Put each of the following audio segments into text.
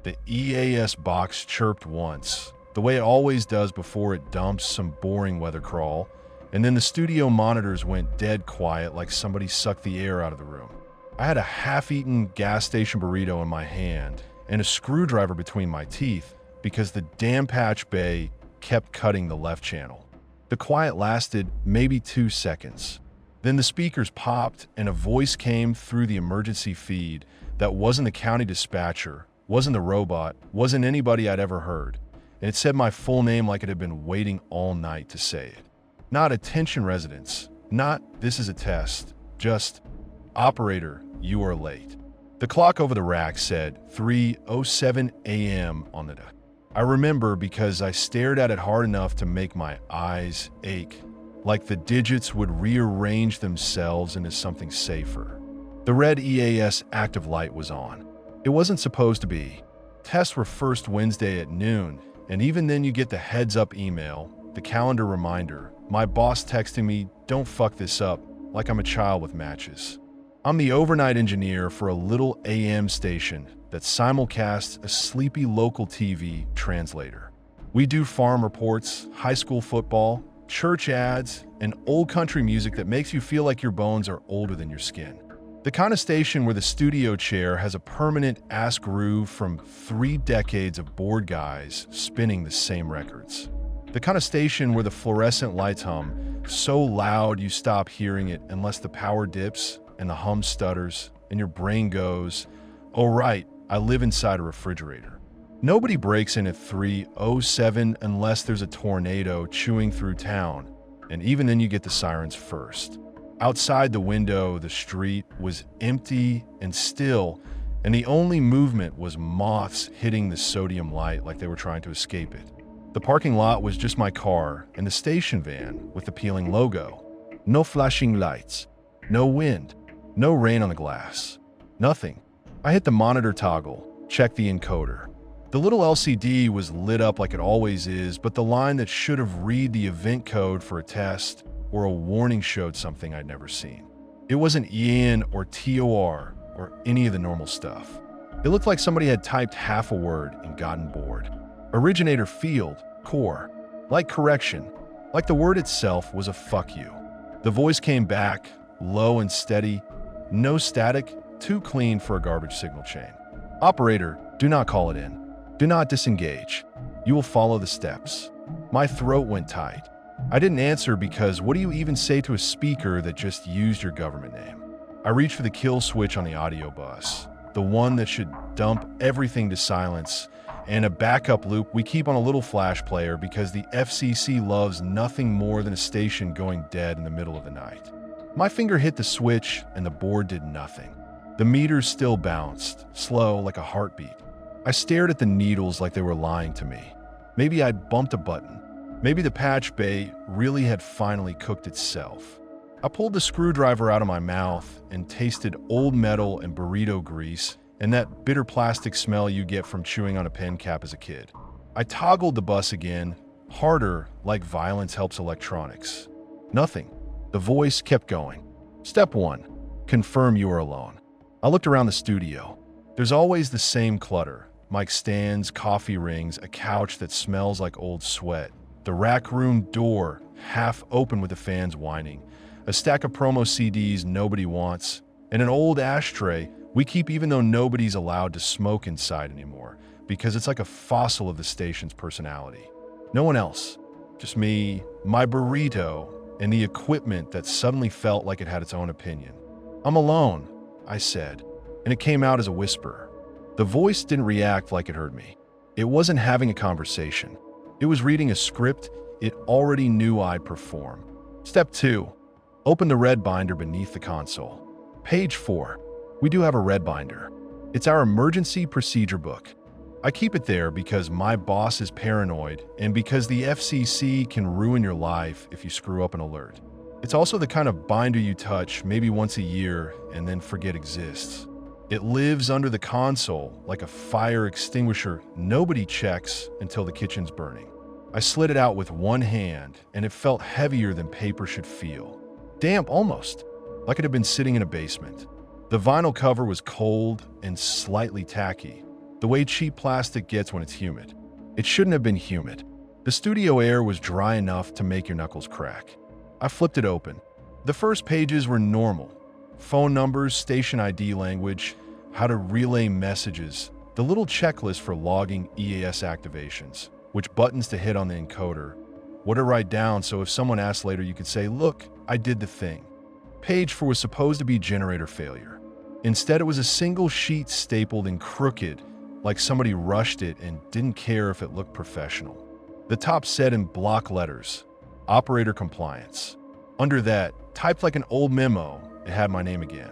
The EAS box chirped once, the way it always does before it dumps some boring weather crawl, and then the studio monitors went dead quiet like somebody sucked the air out of the room. I had a half-eaten gas station burrito in my hand and a screwdriver between my teeth because the damn patch bay kept cutting the left channel. The quiet lasted maybe 2 seconds. Then the speakers popped and a voice came through the emergency feed that wasn't the county dispatcher, wasn't the robot, wasn't anybody I'd ever heard. And it said my full name like it had been waiting all night to say it. Not attention residents, not this is a test, just operator, you are late. The clock over the rack said 3:07 a.m. on the dot. I remember because I stared at it hard enough to make my eyes ache, like the digits would rearrange themselves into something safer. The red EAS active light was on. It wasn't supposed to be. Tests were first Wednesday at noon, and even then you get the heads-up email, the calendar reminder, my boss texting me, don't fuck this up, like I'm a child with matches. I'm the overnight engineer for a little AM station that simulcasts a sleepy local TV translator. We do farm reports, high school football, church ads, and old country music that makes you feel like your bones are older than your skin. The kind of station where the studio chair has a permanent ass groove from 3 decades of bored guys spinning the same records. The kind of station where the fluorescent lights hum so loud you stop hearing it unless the power dips and the hum stutters and your brain goes, oh right, I live inside a refrigerator. Nobody breaks in at 3:07 unless there's a tornado chewing through town, and even then you get the sirens first. Outside the window, the street was empty and still, and the only movement was moths hitting the sodium light like they were trying to escape it. The parking lot was just my car and the station van with the peeling logo. No flashing lights, no wind, no rain on the glass, nothing. I hit the monitor toggle, checked the encoder. The little LCD was lit up like it always is, but the line that should have read the event code for a test or a warning showed something I'd never seen. It wasn't EN or TOR or any of the normal stuff. It looked like somebody had typed half a word and gotten bored. Originator field, core, like correction, like the word itself was a fuck you. The voice came back, low and steady, no static, too clean for a garbage signal chain. Operator, do not call it in. Do not disengage. You will follow the steps. My throat went tight. I didn't answer because what do you even say to a speaker that just used your government name? I reached for the kill switch on the audio bus, the one that should dump everything to silence, and a backup loop we keep on a little flash player because the FCC loves nothing more than a station going dead in the middle of the night. My finger hit the switch and the board did nothing. The meters still bounced, slow like a heartbeat. I stared at the needles like they were lying to me. Maybe I'd bumped a button. Maybe the patch bay really had finally cooked itself. I pulled the screwdriver out of my mouth and tasted old metal and burrito grease and that bitter plastic smell you get from chewing on a pen cap as a kid. I toggled the bus again, harder, like violence helps electronics. Nothing. The voice kept going. Step 1. Confirm you are alone. I looked around the studio. There's always the same clutter. Mic stands, coffee rings, a couch that smells like old sweat. The rack room door, half open with the fans whining. A stack of promo CDs nobody wants. And an old ashtray we keep even though nobody's allowed to smoke inside anymore, because it's like a fossil of the station's personality. No one else. Just me, my burrito, and the equipment that suddenly felt like it had its own opinion. I'm alone, I said, and it came out as a whisper. The voice didn't react like it heard me. It wasn't having a conversation. It was reading a script it already knew I'd perform. Step 2. Open the red binder beneath the console. Page 4. We do have a red binder. It's our emergency procedure book. I keep it there because my boss is paranoid and because the FCC can ruin your life if you screw up an alert. It's also the kind of binder you touch maybe once a year and then forget exists. It lives under the console like a fire extinguisher nobody checks until the kitchen's burning. I slid it out with one hand and it felt heavier than paper should feel. Damp almost, like it had been sitting in a basement. The vinyl cover was cold and slightly tacky, The way cheap plastic gets when it's humid. It shouldn't have been humid. The studio air was dry enough to make your knuckles crack. I flipped it open. The first pages were normal. Phone numbers, station ID language, how to relay messages, the little checklist for logging EAS activations, which buttons to hit on the encoder, what to write down so if someone asks later you could say, look, I did the thing. Page 4 was supposed to be generator failure. Instead, it was a single sheet stapled and crooked, like somebody rushed it and didn't care if it looked professional. The top said in block letters, operator compliance. Under that, typed like an old memo, it had my name again.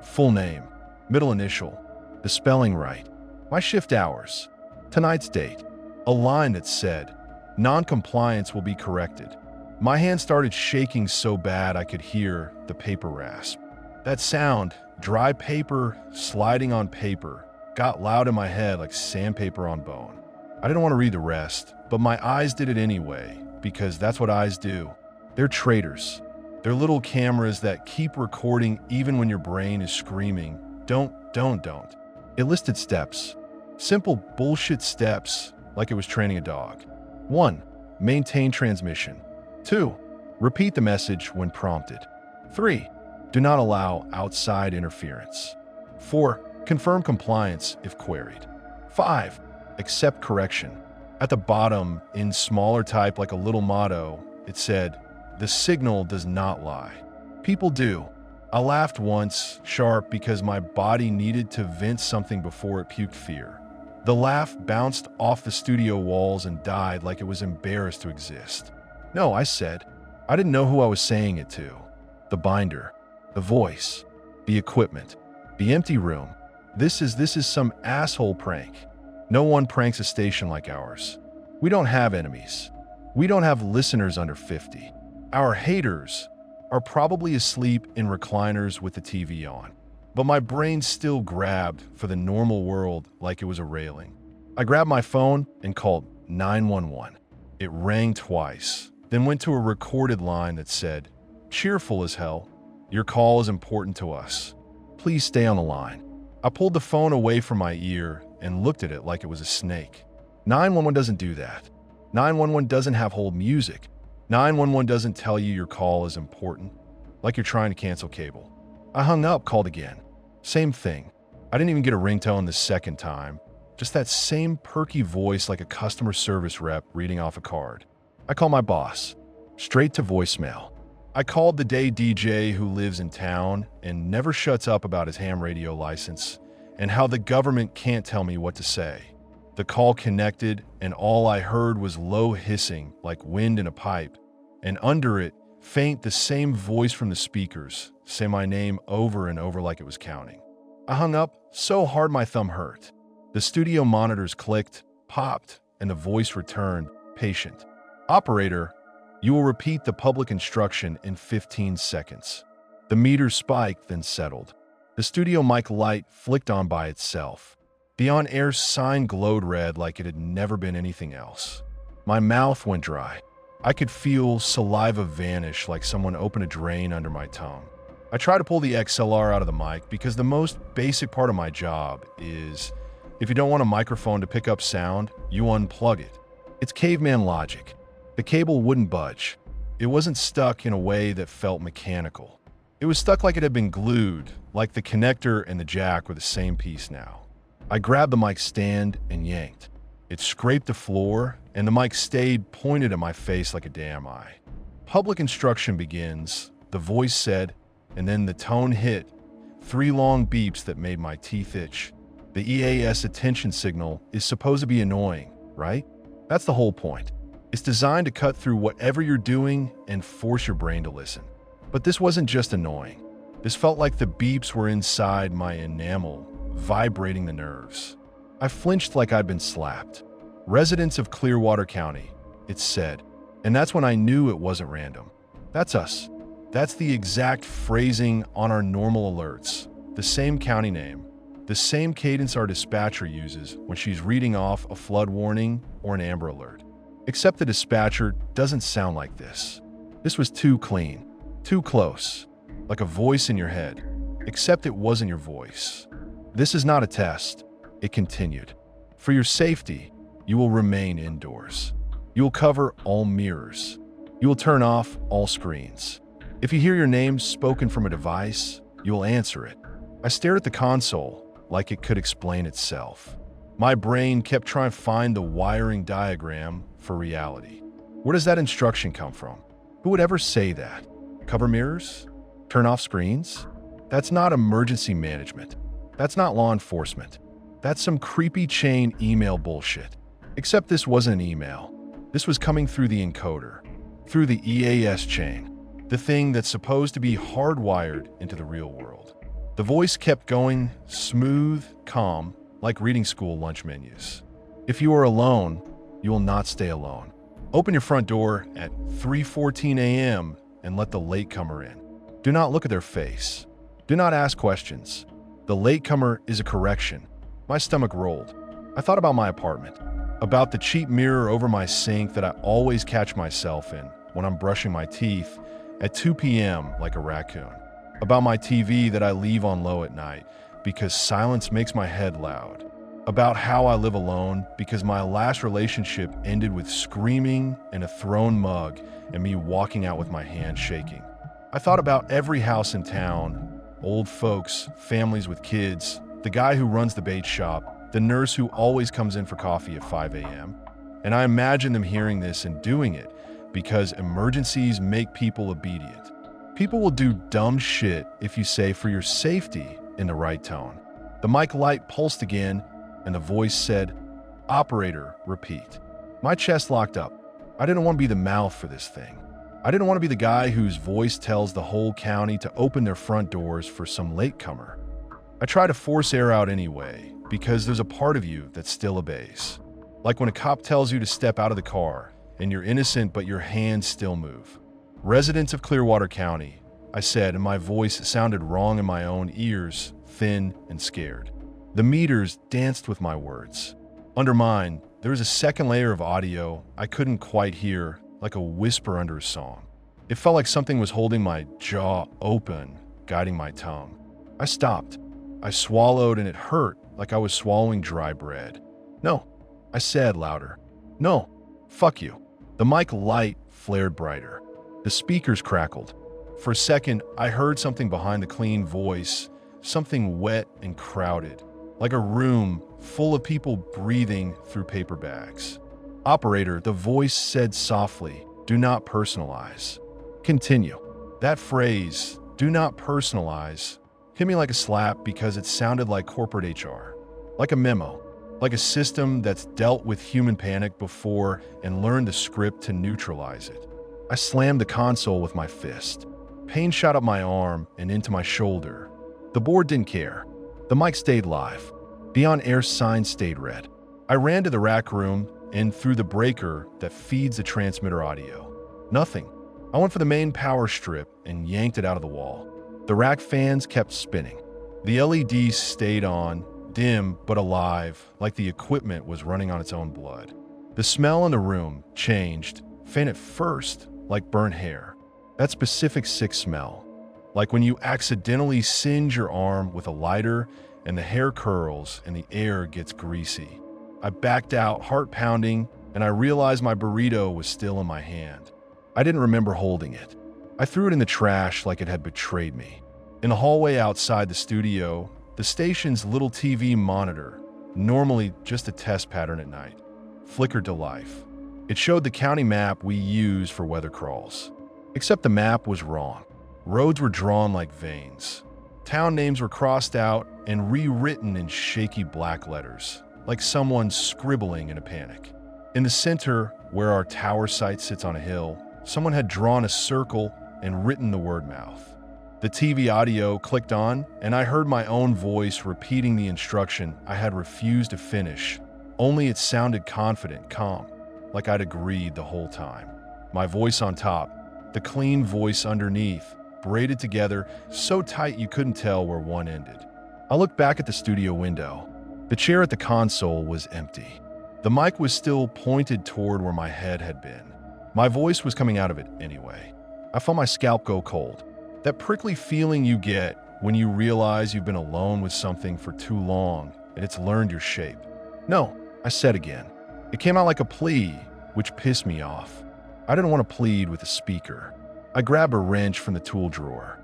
Full name, middle initial, the spelling right, my shift hours, tonight's date, a line that said, non-compliance will be corrected. My hand started shaking so bad I could hear the paper rasp. That sound, dry paper sliding on paper, got loud in my head like sandpaper on bone. I didn't want to read the rest, but my eyes did it anyway, because that's what eyes do. They're traitors. They're little cameras that keep recording even when your brain is screaming, don't. It listed steps. Simple bullshit steps, like it was training a dog. 1. Maintain transmission. 2. Repeat the message when prompted. 3. Do not allow outside interference. 4. Confirm compliance if queried. 5. Accept correction. At the bottom, in smaller type like a little motto, it said, the signal does not lie. People do. I laughed once, sharp, because my body needed to vent something before it puked fear. The laugh bounced off the studio walls and died like it was embarrassed to exist. No, I said. I didn't know who I was saying it to. The binder, the voice, the equipment, the empty room. This is some asshole prank. No one pranks a station like ours. We don't have enemies. We don't have listeners under 50. Our haters are probably asleep in recliners with the TV on. But my brain still grabbed for the normal world like it was a railing. I grabbed my phone and called 911. It rang twice, then went to a recorded line that said, cheerful as hell, your call is important to us. Please stay on the line. I pulled the phone away from my ear and looked at it like it was a snake. 911 doesn't do that. 911 doesn't have hold music. 911 doesn't tell you your call is important, like you're trying to cancel cable. I hung up, called again. Same thing. I didn't even get a ringtone the second time. Just that same perky voice like a customer service rep reading off a card. I called my boss. Straight to voicemail. I called the day DJ who lives in town and never shuts up about his ham radio license and how the government can't tell me what to say. The call connected, and all I heard was low hissing like wind in a pipe, and under it, faint the same voice from the speakers, say my name over and over like it was counting. I hung up so hard my thumb hurt. The studio monitors clicked, popped, and the voice returned, patient. Operator, you will repeat the public instruction in 15 seconds. The meter spiked, then settled. The studio mic light flicked on by itself. The on-air sign glowed red like it had never been anything else. My mouth went dry. I could feel saliva vanish like someone opened a drain under my tongue. I tried to pull the XLR out of the mic because the most basic part of my job is, if you don't want a microphone to pick up sound, you unplug it. It's caveman logic. The cable wouldn't budge. It wasn't stuck in a way that felt mechanical. It was stuck like it had been glued, like the connector and the jack were the same piece now. I grabbed the mic stand and yanked. It scraped the floor, and the mic stayed pointed at my face like a damn eye. Public instruction begins, the voice said, and then the tone hit. 3 long beeps that made my teeth itch. The EAS attention signal is supposed to be annoying, right? That's the whole point. It's designed to cut through whatever you're doing and force your brain to listen. But this wasn't just annoying. This felt like the beeps were inside my enamel, vibrating the nerves. I flinched like I'd been slapped. Residents of Clearwater County, it said, and that's when I knew it wasn't random. That's us. That's the exact phrasing on our normal alerts. The same county name, the same cadence our dispatcher uses when she's reading off a flood warning or an Amber Alert. Except the dispatcher doesn't sound like this. This was too clean, too close, like a voice in your head, except it wasn't your voice. This is not a test, it continued. For your safety, you will remain indoors. You will cover all mirrors. You will turn off all screens. If you hear your name spoken from a device, you will answer it. I stared at the console like it could explain itself. My brain kept trying to find the wiring diagram for reality. Where does that instruction come from? Who would ever say that? Cover mirrors? Turn off screens? That's not emergency management. That's not law enforcement. That's some creepy chain email bullshit. Except this wasn't an email. This was coming through the encoder, through the EAS chain, the thing that's supposed to be hardwired into the real world. The voice kept going, smooth, calm, like reading school lunch menus. If you are alone, you will not stay alone. Open your front door at 3:14 a.m. and let the latecomer in. Do not look at their face. Do not ask questions. The latecomer is a correction. My stomach rolled. I thought about my apartment, about the cheap mirror over my sink that I always catch myself in when I'm brushing my teeth at 2 p.m. like a raccoon, about my TV that I leave on low at night because silence makes my head loud, about how I live alone because my last relationship ended with screaming and a thrown mug and me walking out with my hand shaking. I thought about every house in town, old folks, families with kids, the guy who runs the bait shop, the nurse who always comes in for coffee at 5 a.m. And I imagine them hearing this and doing it because emergencies make people obedient. People will do dumb shit if you say for your safety in the right tone. The mic light pulsed again and the voice said, "Operator, repeat." My chest locked up. I didn't want to be the mouth for this thing. I didn't want to be the guy whose voice tells the whole county to open their front doors for some latecomer. I try to force air out anyway, because there's a part of you that still obeys. Like when a cop tells you to step out of the car, and you're innocent but your hands still move. "Residents of Clearwater County," I said, and my voice sounded wrong in my own ears, thin and scared. The meters danced with my words. Under mine, there was a second layer of audio I couldn't quite hear, like a whisper under a song. It felt like something was holding my jaw open, guiding my tongue. I stopped. I swallowed and it hurt like I was swallowing dry bread. "No," I said louder. "No, fuck you." The mic light flared brighter. The speakers crackled. For a second, I heard something behind the clean voice, something wet and crowded, like a room full of people breathing through paper bags. "Operator," the voice said softly, "do not personalize." Continue. That phrase, "do not personalize," hit me like a slap because it sounded like corporate HR, like a memo, like a system that's dealt with human panic before and learned the script to neutralize it. I slammed the console with my fist. Pain shot up my arm and into my shoulder. The board didn't care. The mic stayed live. The on-air sign stayed red. I ran to the rack room and through the breaker that feeds the transmitter audio. Nothing. I went for the main power strip and yanked it out of the wall. The rack fans kept spinning. The LEDs stayed on, dim but alive, like the equipment was running on its own blood. The smell in the room changed, faint at first, like burnt hair. That specific sick smell. Like when you accidentally singe your arm with a lighter and the hair curls and the air gets greasy. I backed out, heart pounding, and I realized my burrito was still in my hand. I didn't remember holding it. I threw it in the trash like it had betrayed me. In the hallway outside the studio, the station's little TV monitor, normally just a test pattern at night, flickered to life. It showed the county map we use for weather crawls. Except the map was wrong. Roads were drawn like veins. Town names were crossed out and rewritten in shaky black letters, like someone scribbling in a panic. In the center, where our tower site sits on a hill, someone had drawn a circle and written the word mouth. The TV audio clicked on, and I heard my own voice repeating the instruction I had refused to finish, only it sounded confident, calm, like I'd agreed the whole time. My voice on top, the clean voice underneath, braided together so tight you couldn't tell where one ended. I looked back at the studio window. The chair at the console was empty. The mic was still pointed toward where my head had been. My voice was coming out of it anyway. I felt my scalp go cold. That prickly feeling you get when you realize you've been alone with something for too long and it's learned your shape. "No," I said again. It came out like a plea, which pissed me off. I didn't want to plead with the speaker. I grabbed a wrench from the tool drawer.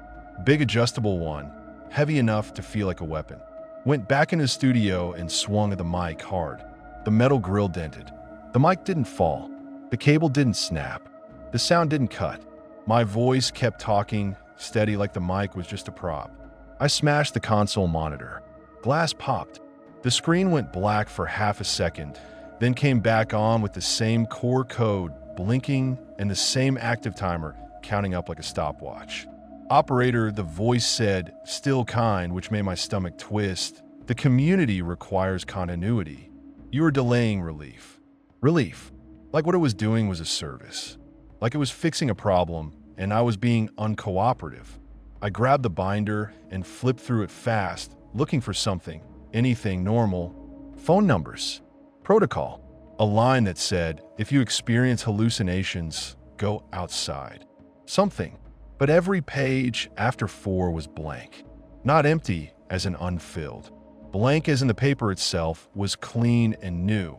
Big adjustable one, heavy enough to feel like a weapon. Went back into the studio and swung at the mic hard. The metal grill dented. The mic didn't fall. The cable didn't snap. The sound didn't cut. My voice kept talking, steady like the mic was just a prop. I smashed the console monitor. Glass popped. The screen went black for half a second, then came back on with the same core code blinking and the same active timer counting up like a stopwatch. Operator, the voice said, still kind, which made my stomach twist. The community requires continuity. You are delaying relief. Relief. Like what it was doing was a service. Like it was fixing a problem, and I was being uncooperative. I grabbed the binder and flipped through it fast, looking for something, anything normal. Phone numbers. Protocol. A line that said, if you experience hallucinations, go outside. Something. But every page after 4 was blank. Not empty as in unfilled. Blank as in the paper itself was clean and new,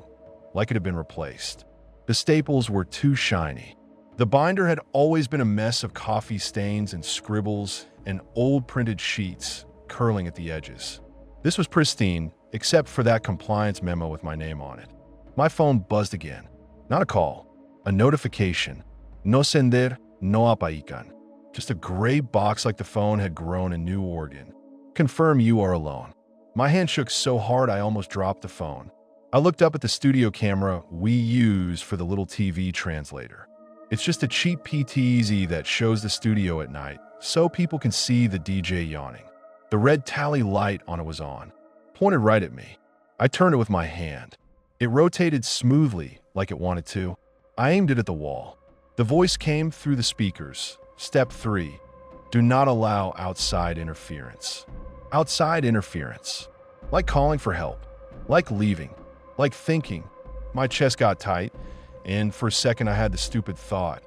like it had been replaced. The staples were too shiny. The binder had always been a mess of coffee stains and scribbles and old printed sheets curling at the edges. This was pristine, except for that compliance memo with my name on it. My phone buzzed again. Not a call, a notification. No sender, no apaikan. Just a gray box like the phone had grown a new organ. Confirm you are alone. My hand shook so hard I almost dropped the phone. I looked up at the studio camera we use for the little TV translator. It's just a cheap PTZ that shows the studio at night, so people can see the DJ yawning. The red tally light on it was on, pointed right at me. I turned it with my hand. It rotated smoothly, like it wanted to. I aimed it at the wall. The voice came through the speakers. Step 3. Do not allow outside interference. Outside interference. Like calling for help. Like leaving. Like thinking. My chest got tight, and for a second I had the stupid thought.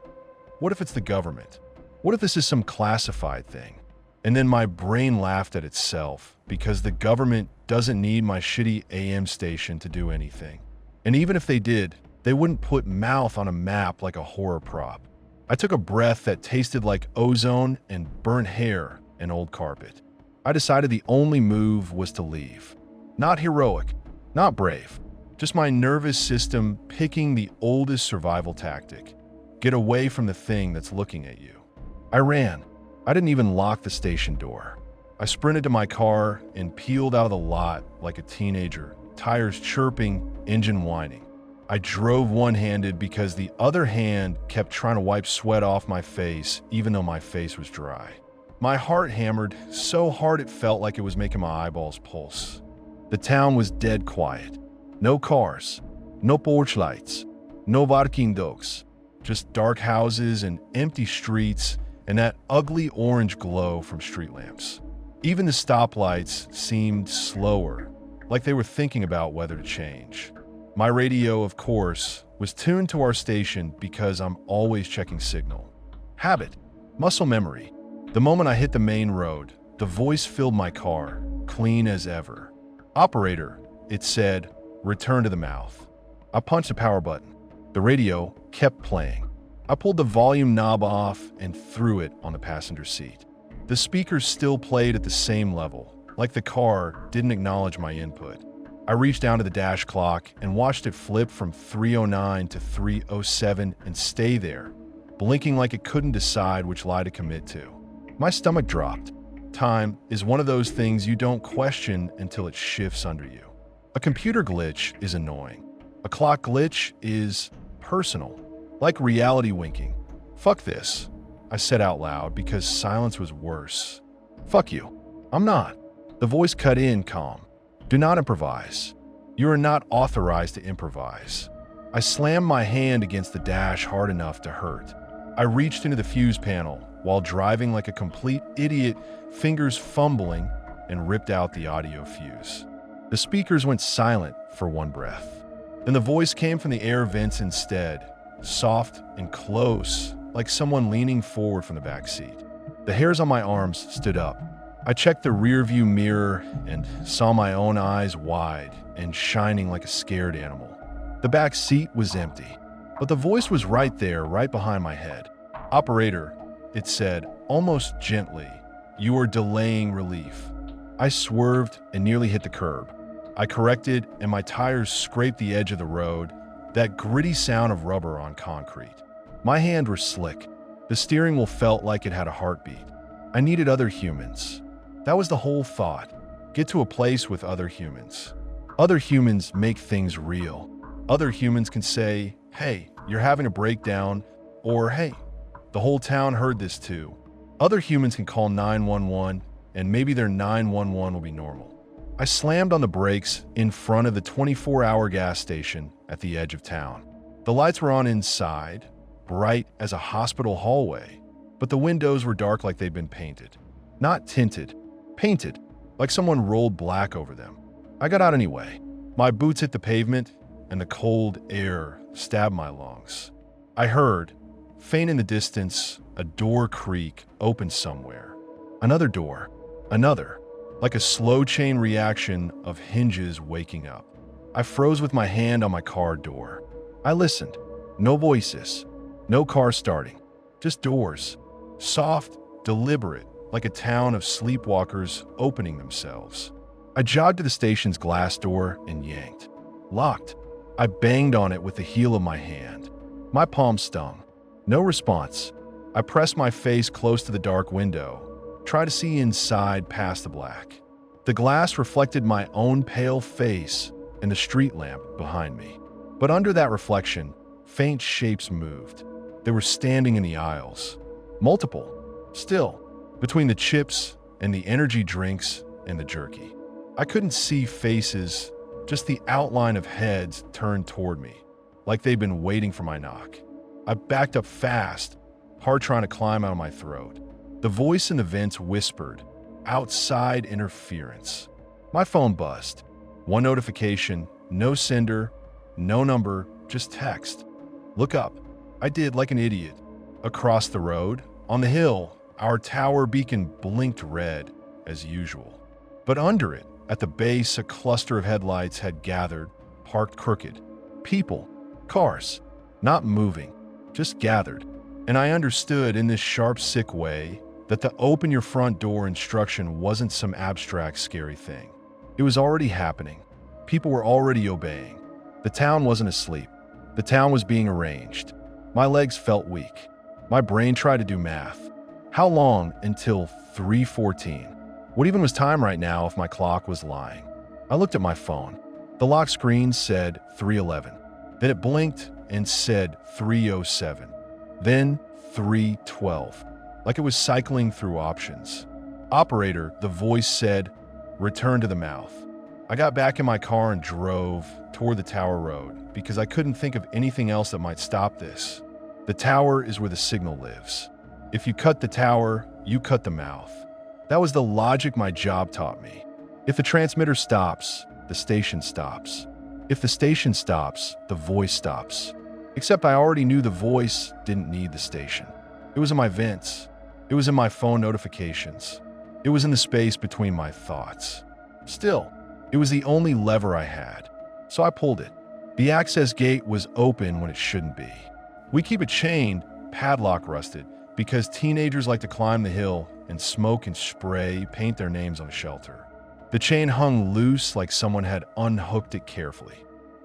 What if it's the government? What if this is some classified thing? And then my brain laughed at itself, because the government doesn't need my shitty AM station to do anything. And even if they did, they wouldn't put mouth on a map like a horror prop. I took a breath that tasted like ozone and burnt hair and old carpet. I decided the only move was to leave. Not heroic, not brave, just my nervous system picking the oldest survival tactic. Get away from the thing that's looking at you. I ran. I didn't even lock the station door. I sprinted to my car and peeled out of the lot like a teenager, tires chirping, engine whining. I drove one-handed because the other hand kept trying to wipe sweat off my face, even though my face was dry. My heart hammered so hard it felt like it was making my eyeballs pulse. The town was dead quiet. No cars, no porch lights, no barking dogs, just dark houses and empty streets and that ugly orange glow from street lamps. Even the stoplights seemed slower, like they were thinking about whether to change. My radio, of course, was tuned to our station because I'm always checking signal. Habit, muscle memory. The moment I hit the main road, the voice filled my car, clean as ever. Operator, it said, return to the mouth. I punched the power button. The radio kept playing. I pulled the volume knob off and threw it on the passenger seat. The speakers still played at the same level, like the car didn't acknowledge my input. I reached down to the dash clock and watched it flip from 3:09 to 3:07 and stay there, blinking like it couldn't decide which lie to commit to. My stomach dropped. Time is one of those things you don't question until it shifts under you. A computer glitch is annoying. A clock glitch is personal, like reality winking. Fuck this, I said out loud because silence was worse. Fuck you. I'm not. The voice cut in calm. Do not improvise. You are not authorized to improvise. I slammed my hand against the dash hard enough to hurt. I reached into the fuse panel while driving like a complete idiot, fingers fumbling, and ripped out the audio fuse. The speakers went silent for one breath. Then the voice came from the air vents instead, soft and close, like someone leaning forward from the back seat. The hairs on my arms stood up. I checked the rearview mirror and saw my own eyes wide and shining like a scared animal. The back seat was empty, but the voice was right there, right behind my head. "Operator," it said, almost gently, "you are delaying relief." I swerved and nearly hit the curb. I corrected, and my tires scraped the edge of the road, that gritty sound of rubber on concrete. My hands were slick. The steering wheel felt like it had a heartbeat. I needed other humans. That was the whole thought. Get to a place with other humans. Other humans make things real. Other humans can say, "Hey, you're having a breakdown," or "Hey, the whole town heard this too." Other humans can call 911, and maybe their 911 will be normal. I slammed on the brakes in front of the 24-hour gas station at the edge of town. The lights were on inside, bright as a hospital hallway, but the windows were dark like they'd been painted. Not tinted, painted, like someone rolled black over them. I got out anyway. My boots hit the pavement, and the cold air stabbed my lungs. I heard, faint in the distance, a door creak open somewhere. Another door. Another. Like a slow chain reaction of hinges waking up. I froze with my hand on my car door. I listened. No voices. No car starting. Just doors. Soft, deliberate, like a town of sleepwalkers opening themselves. I jogged to the station's glass door and yanked. Locked. I banged on it with the heel of my hand. My palm stung. No response. I pressed my face close to the dark window. Try to see inside past the black. The glass reflected my own pale face and the street lamp behind me. But under that reflection, faint shapes moved. They were standing in the aisles. Multiple. Still. Between the chips and the energy drinks and the jerky. I couldn't see faces, just the outline of heads turned toward me, like they'd been waiting for my knock. I backed up fast, heart trying to climb out of my throat. The voice in the vents whispered, "Outside interference." My phone buzzed. One notification, no sender, no number, just text. Look up. I did, like an idiot. Across the road, on the hill, our tower beacon blinked red, as usual. But under it, at the base, a cluster of headlights had gathered, parked crooked. People, cars, not moving, just gathered. And I understood in this sharp, sick way that the open your front door instruction wasn't some abstract, scary thing. It was already happening. People were already obeying. The town wasn't asleep. The town was being arranged. My legs felt weak. My brain tried to do math. How long until 3:14? What even was time right now if my clock was lying? I looked at my phone. The lock screen said 3:11. Then it blinked and said 3:07. Then 3:12. Like it was cycling through options. "Operator," the voice said, "return to the mouth." I got back in my car and drove toward the Tower Road because I couldn't think of anything else that might stop this. The tower is where the signal lives. If you cut the tower, you cut the mouth. That was the logic my job taught me. If the transmitter stops, the station stops. If the station stops, the voice stops. Except I already knew the voice didn't need the station. It was in my vents. It was in my phone notifications. It was in the space between my thoughts. Still, it was the only lever I had, so I pulled it. The access gate was open when it shouldn't be. We keep it chained, padlock rusted, because teenagers like to climb the hill and smoke and spray, paint their names on a shelter. The chain hung loose like someone had unhooked it carefully.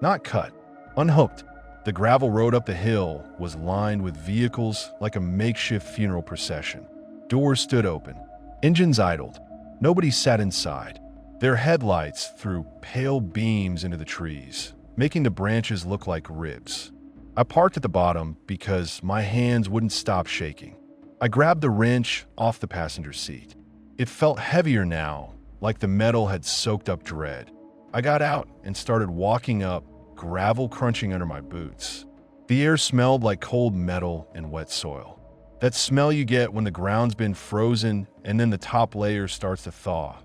Not cut, unhooked. The gravel road up the hill was lined with vehicles like a makeshift funeral procession. Doors stood open. Engines idled. Nobody sat inside. Their headlights threw pale beams into the trees, making the branches look like ribs. I parked at the bottom because my hands wouldn't stop shaking. I grabbed the wrench off the passenger seat. It felt heavier now, like the metal had soaked up dread. I got out and started walking up, gravel crunching under my boots. The air smelled like cold metal and wet soil. That smell you get when the ground's been frozen and then the top layer starts to thaw,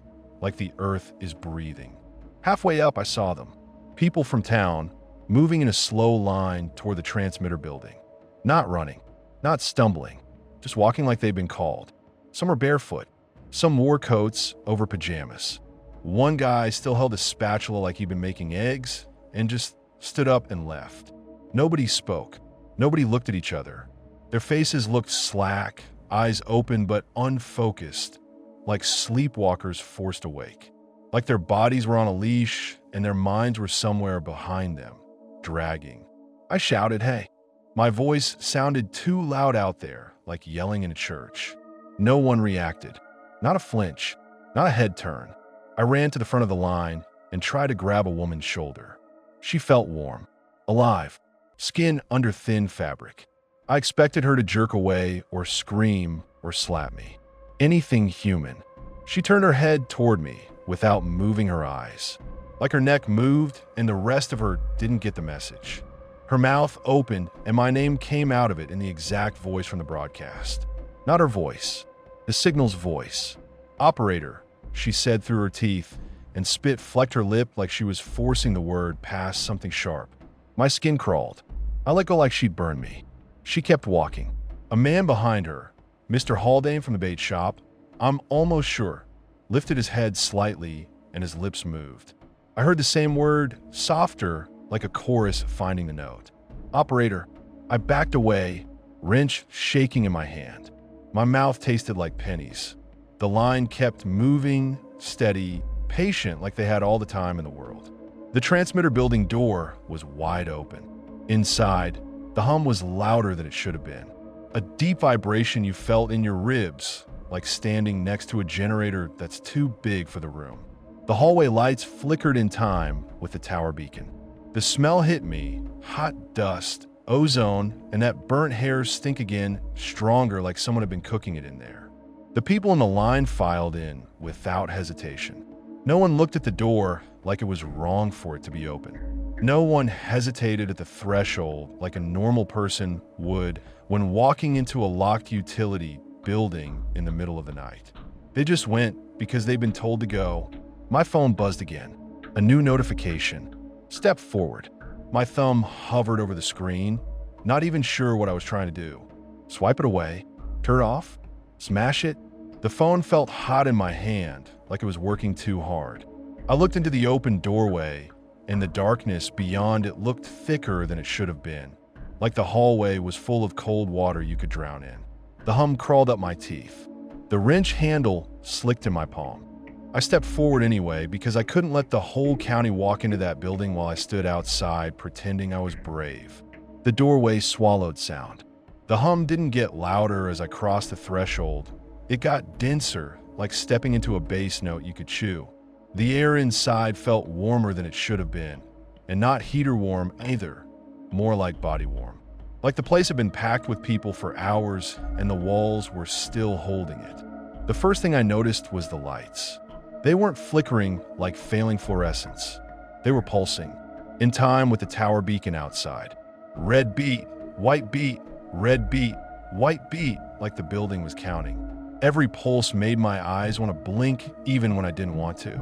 like the earth is breathing. Halfway up, I saw them. People from town, moving in a slow line toward the transmitter building. Not running, not stumbling, just walking like they'd been called. Some were barefoot, Some wore coats over pajamas. One guy still held a spatula like he'd been making eggs and just stood up and left. Nobody spoke. Nobody looked at each other. Their faces looked slack, eyes open but unfocused, like sleepwalkers forced awake. Like their bodies were on a leash and their minds were somewhere behind them, dragging. I shouted, "Hey." My voice sounded too loud out there, like yelling in a church. No one reacted. Not a flinch, not a head turn. I ran to the front of the line and tried to grab a woman's shoulder. She felt warm, alive, skin under thin fabric. I expected her to jerk away or scream or slap me. Anything human. She turned her head toward me without moving her eyes. Like her neck moved and the rest of her didn't get the message. Her mouth opened and my name came out of it in the exact voice from the broadcast. Not her voice, the signal's voice. "Operator," she said through her teeth, and spit flecked her lip like she was forcing the word past something sharp. My skin crawled. I let go like she'd burn me. She kept walking. A man behind her, Mr. Haldane from the bait shop, I'm almost sure, lifted his head slightly and his lips moved. I heard the same word, softer, like a chorus finding the note. "Operator." I backed away, wrench shaking in my hand. My mouth tasted like pennies. The line kept moving, steady, patient like they had all the time in the world. The transmitter building door was wide open. Inside, the hum was louder than it should have been. A deep vibration you felt in your ribs, like standing next to a generator that's too big for the room. The hallway lights flickered in time with the tower beacon. The smell hit me, hot dust, ozone, and that burnt hair stink again, stronger like someone had been cooking it in there. The people in the line filed in without hesitation. No one looked at the door like it was wrong for it to be open. No one hesitated at the threshold like a normal person would when walking into a locked utility building in the middle of the night. They just went because they'd been told to go. My phone buzzed again. A new notification. Step forward. My thumb hovered over the screen, not even sure what I was trying to do. Swipe it away, turn it off, smash it. The phone felt hot in my hand, like it was working too hard. I looked into the open doorway, and the darkness beyond it looked thicker than it should have been, like the hallway was full of cold water you could drown in. The hum crawled up my teeth. The wrench handle slicked in my palm. I stepped forward anyway because I couldn't let the whole county walk into that building while I stood outside pretending I was brave. The doorway swallowed sound. The hum didn't get louder as I crossed the threshold. It got denser, like stepping into a bass note you could chew. The air inside felt warmer than it should have been, and not heater warm either, more like body warm. Like the place had been packed with people for hours and the walls were still holding it. The first thing I noticed was the lights. They weren't flickering like failing fluorescence. They were pulsing, in time with the tower beacon outside. Red beat, white beat, red beat, white beat, like the building was counting. Every pulse made my eyes want to blink even when I didn't want to.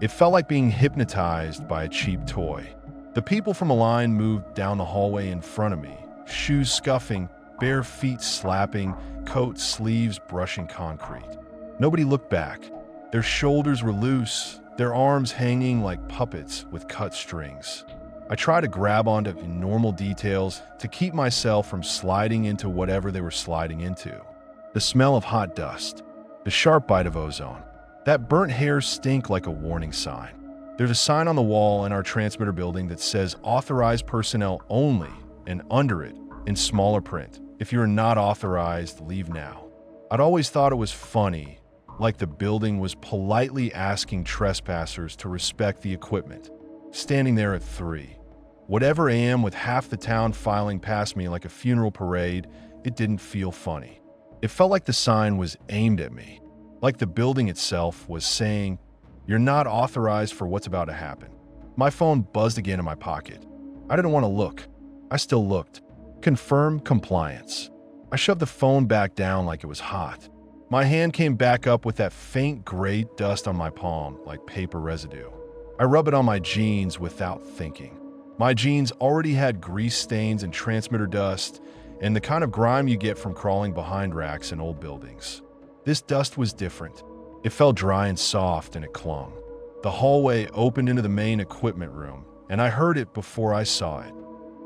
It felt like being hypnotized by a cheap toy. The people from a line moved down the hallway in front of me, shoes scuffing, bare feet slapping, coat sleeves brushing concrete. Nobody looked back. Their shoulders were loose, their arms hanging like puppets with cut strings. I tried to grab onto normal details to keep myself from sliding into whatever they were sliding into. The smell of hot dust, the sharp bite of ozone. That burnt hair stink like a warning sign. There's a sign on the wall in our transmitter building that says authorized personnel only, and under it, in smaller print, if you're not authorized, leave now. I'd always thought it was funny, like the building was politely asking trespassers to respect the equipment, standing there at 3. Whatever AM with half the town filing past me like a funeral parade, it didn't feel funny. It felt like the sign was aimed at me, like the building itself was saying, "You're not authorized for what's about to happen." My phone buzzed again in my pocket. I didn't want to look. I still looked. Confirm compliance. I shoved the phone back down like it was hot. My hand came back up with that faint gray dust on my palm, like paper residue. I rubbed it on my jeans without thinking. My jeans already had grease stains and transmitter dust, and the kind of grime you get from crawling behind racks in old buildings. This dust was different. It felt dry and soft, and it clung. The hallway opened into the main equipment room, and I heard it before I saw it.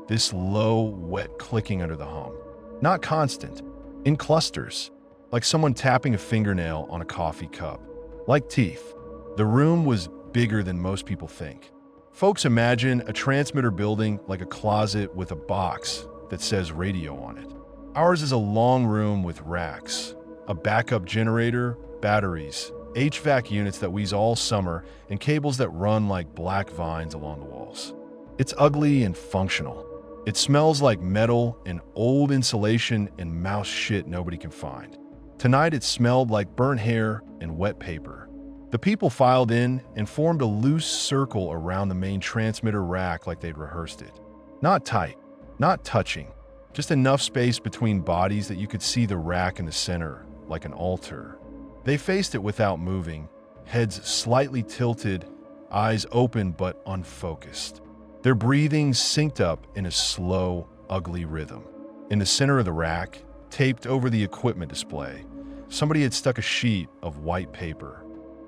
This low, wet clicking under the hum. Not constant, in clusters, like someone tapping a fingernail on a coffee cup. Like teeth. The room was bigger than most people think. Folks imagine a transmitter building like a closet with a box that says radio on it. Ours is a long room with racks, a backup generator, batteries, HVAC units that wheeze all summer, and cables that run like black vines along the walls. It's ugly and functional. It smells like metal and old insulation and mouse shit nobody can find. Tonight it smelled like burnt hair and wet paper. The people filed in and formed a loose circle around the main transmitter rack like they'd rehearsed it. Not tight, not touching, just enough space between bodies that you could see the rack in the center, like an altar. They faced it without moving, heads slightly tilted, eyes open but unfocused. Their breathing synced up in a slow, ugly rhythm. In the center of the rack, taped over the equipment display, somebody had stuck a sheet of white paper.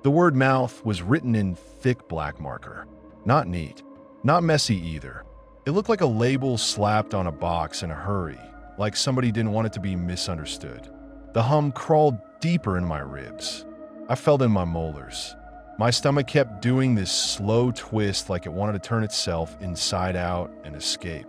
The word mouth was written in thick black marker. Not neat, not messy either. It looked like a label slapped on a box in a hurry, like somebody didn't want it to be misunderstood. The hum crawled deeper in my ribs. I felt in my molars. My stomach kept doing this slow twist like it wanted to turn itself inside out and escape.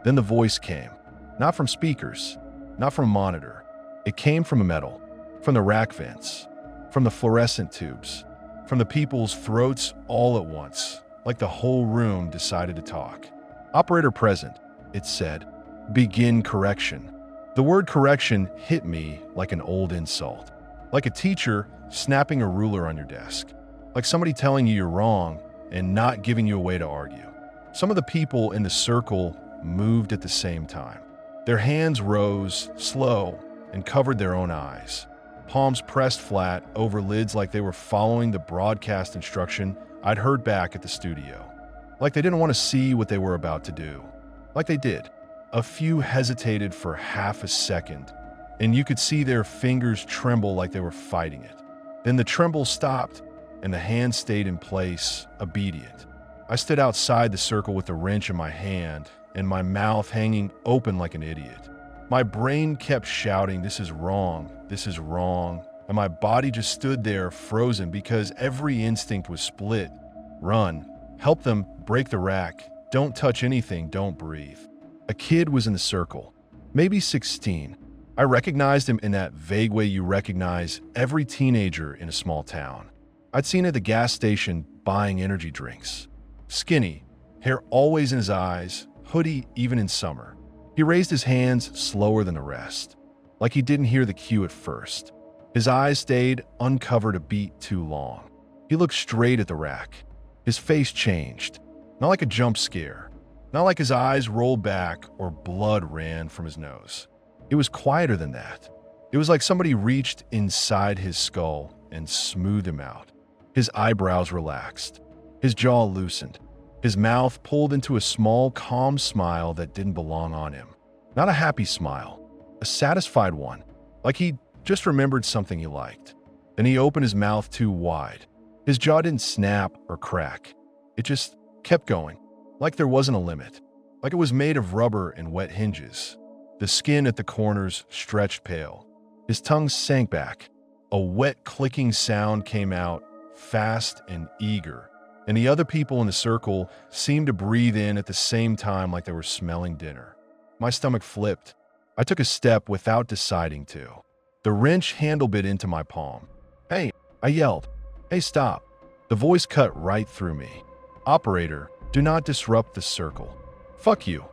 Then the voice came. Not from speakers, not from a monitor. It came from a metal, from the rack vents, from the fluorescent tubes, from the people's throats all at once, like the whole room decided to talk. Operator present, it said. Begin correction. The word correction hit me like an old insult. Like a teacher snapping a ruler on your desk. Like somebody telling you you're wrong and not giving you a way to argue. Some of the people in the circle moved at the same time. Their hands rose, slow, and covered their own eyes. Palms pressed flat over lids like they were following the broadcast instruction I'd heard back at the studio. Like they didn't want to see what they were about to do. Like they did. A few hesitated for half a second, and you could see their fingers tremble like they were fighting it. Then the tremble stopped, and the hand stayed in place, obedient. I stood outside the circle with the wrench in my hand and my mouth hanging open like an idiot. My brain kept shouting, "This is wrong, this is wrong," and my body just stood there frozen because every instinct was split. Run. Help them, break the rack. Don't touch anything, don't breathe. A kid was in the circle, maybe 16. I recognized him in that vague way you recognize every teenager in a small town. I'd seen him at the gas station buying energy drinks. Skinny, hair always in his eyes, hoodie even in summer. He raised his hands slower than the rest, like he didn't hear the cue at first. His eyes stayed uncovered a beat too long. He looked straight at the rack. His face changed, not like a jump scare, not like his eyes rolled back or blood ran from his nose. It was quieter than that. It was like somebody reached inside his skull and smoothed him out. His eyebrows relaxed. His jaw loosened. His mouth pulled into a small, calm smile that didn't belong on him. Not a happy smile, a satisfied one, like he just remembered something he liked. Then he opened his mouth too wide. His jaw didn't snap or crack. It just kept going, like there wasn't a limit, like it was made of rubber and wet hinges. The skin at the corners stretched pale. His tongue sank back. A wet clicking sound came out, fast and eager, and the other people in the circle seemed to breathe in at the same time like they were smelling dinner. My stomach flipped. I took a step without deciding to. The wrench handle bit into my palm. "Hey," I yelled. "Hey, stop." The voice cut right through me. "Operator, do not disrupt the circle." "Fuck you,"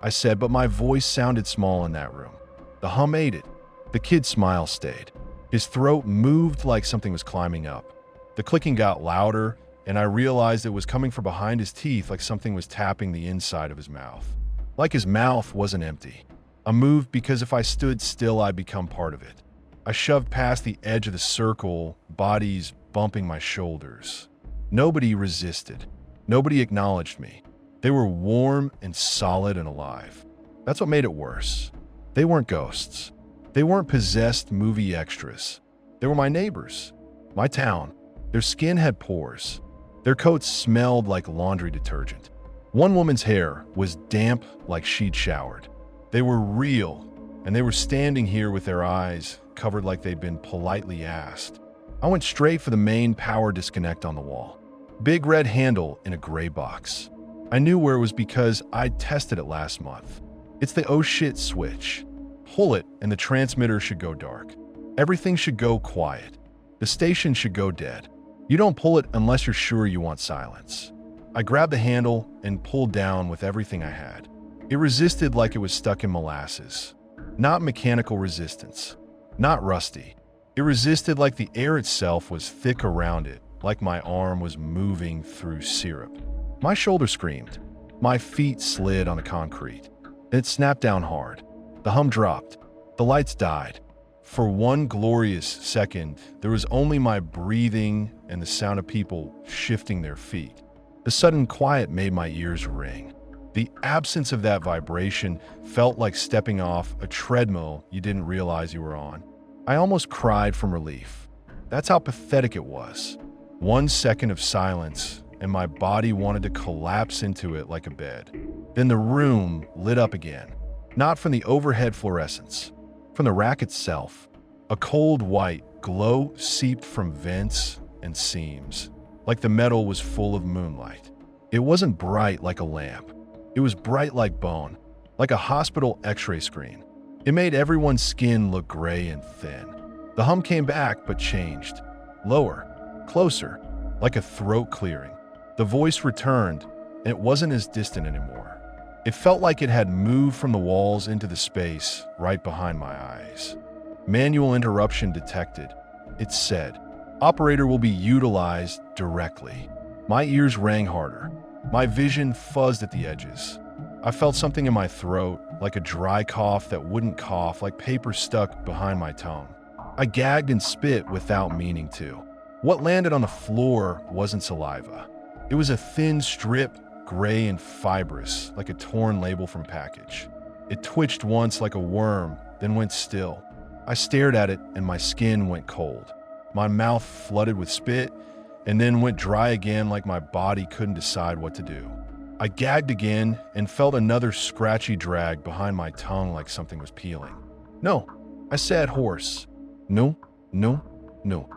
I said, but my voice sounded small in that room. The hum ate it. The kid's smile stayed. His throat moved like something was climbing up. The clicking got louder, and I realized it was coming from behind his teeth like something was tapping the inside of his mouth. Like his mouth wasn't empty. I moved because if I stood still, I'd become part of it. I shoved past the edge of the circle, bodies bumping my shoulders. Nobody resisted. Nobody acknowledged me. They were warm and solid and alive. That's what made it worse. They weren't ghosts. They weren't possessed movie extras. They were my neighbors. My town. Their skin had pores. Their coats smelled like laundry detergent. One woman's hair was damp like she'd showered. They were real, and they were standing here with their eyes covered like they'd been politely asked. I went straight for the main power disconnect on the wall. Big red handle in a gray box. I knew where it was because I'd tested it last month. It's the oh shit switch. Pull it and the transmitter should go dark. Everything should go quiet. The station should go dead. You don't pull it unless you're sure you want silence. I grabbed the handle and pulled down with everything I had. It resisted like it was stuck in molasses. Not mechanical resistance. Not rusty. It resisted like the air itself was thick around it, like my arm was moving through syrup. My shoulder screamed. My feet slid on the concrete. It snapped down hard. The hum dropped. The lights died. For one glorious second, there was only my breathing and the sound of people shifting their feet. The sudden quiet made my ears ring. The absence of that vibration felt like stepping off a treadmill you didn't realize you were on. I almost cried from relief. That's how pathetic it was. 1 second of silence, and my body wanted to collapse into it like a bed. Then the room lit up again, not from the overhead fluorescence, from the rack itself. A cold white glow seeped from vents and seams, like the metal was full of moonlight. It wasn't bright like a lamp. It was bright like bone, like a hospital x-ray screen. It made everyone's skin look gray and thin. The hum came back but changed. Lower, closer, like a throat clearing. The voice returned, and it wasn't as distant anymore. It felt like it had moved from the walls into the space right behind my eyes. Manual interruption detected. It said, "Operator will be utilized directly." My ears rang harder. My vision fuzzed at the edges. I felt something in my throat, like a dry cough that wouldn't cough, like paper stuck behind my tongue. I gagged and spit without meaning to. What landed on the floor wasn't saliva. It was a thin strip, gray and fibrous, like a torn label from a package. It twitched once like a worm, then went still. I stared at it and my skin went cold. My mouth flooded with spit and then went dry again like my body couldn't decide what to do. I gagged again and felt another scratchy drag behind my tongue like something was peeling. "No," I said hoarse. "No, no, no."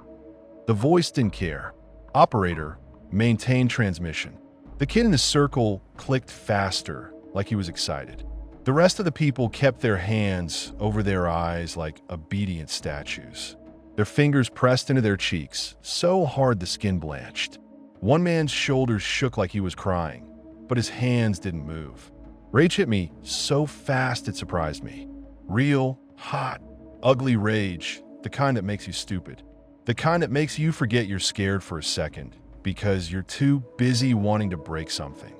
The voice didn't care. "Operator, maintain transmission." The kid in the circle clicked faster, like he was excited. The rest of the people kept their hands over their eyes like obedient statues. Their fingers pressed into their cheeks, so hard the skin blanched. One man's shoulders shook like he was crying, but his hands didn't move. Rage hit me so fast it surprised me. Real, hot, ugly rage, the kind that makes you stupid. The kind that makes you forget you're scared for a second because you're too busy wanting to break something.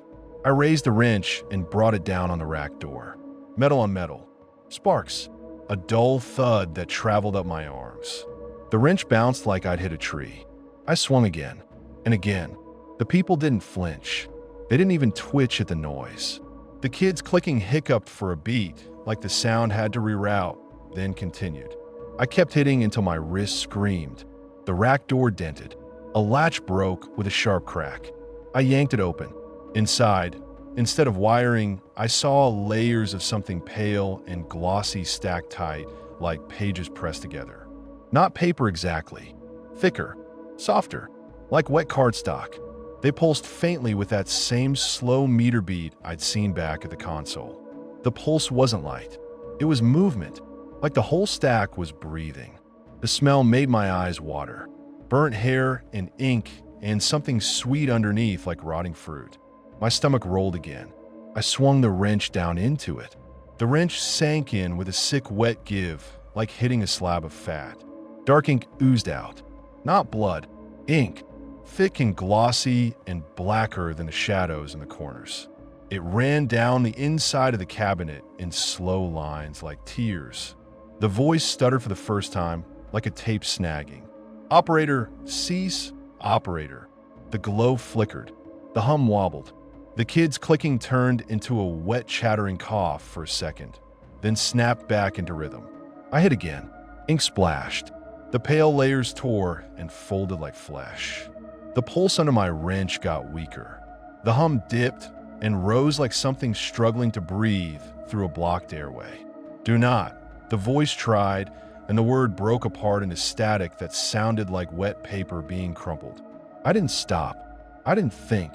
I raised the wrench and brought it down on the rack door. Metal on metal. Sparks. A dull thud that traveled up my arms. The wrench bounced like I'd hit a tree. I swung again and again. The people didn't flinch. They didn't even twitch at the noise. The kids clicking hiccuped for a beat, like the sound had to reroute, then continued. I kept hitting until my wrist screamed. The rack door dented. A latch broke with a sharp crack. I yanked it open. Inside, instead of wiring, I saw layers of something pale and glossy stacked tight, like pages pressed together. Not paper exactly. Thicker, softer, like wet cardstock. They pulsed faintly with that same slow meter beat I'd seen back at the console. The pulse wasn't light. It was movement, like the whole stack was breathing. The smell made my eyes water. Burnt hair and ink and something sweet underneath like rotting fruit. My stomach rolled again. I swung the wrench down into it. The wrench sank in with a sick wet give, like hitting a slab of fat. Dark ink oozed out. Not blood, ink. Thick and glossy and blacker than the shadows in the corners. It ran down the inside of the cabinet in slow lines like tears. The voice stuttered for the first time, like a tape snagging. "Operator, cease, operator." The glow flickered. The hum wobbled. The kid's clicking turned into a wet chattering cough for a second, then snapped back into rhythm. I hit again. Ink splashed. The pale layers tore and folded like flesh. The pulse under my wrench got weaker. The hum dipped and rose like something struggling to breathe through a blocked airway. Do not. The voice tried, and the word broke apart into static that sounded like wet paper being crumpled. I didn't stop. I didn't think.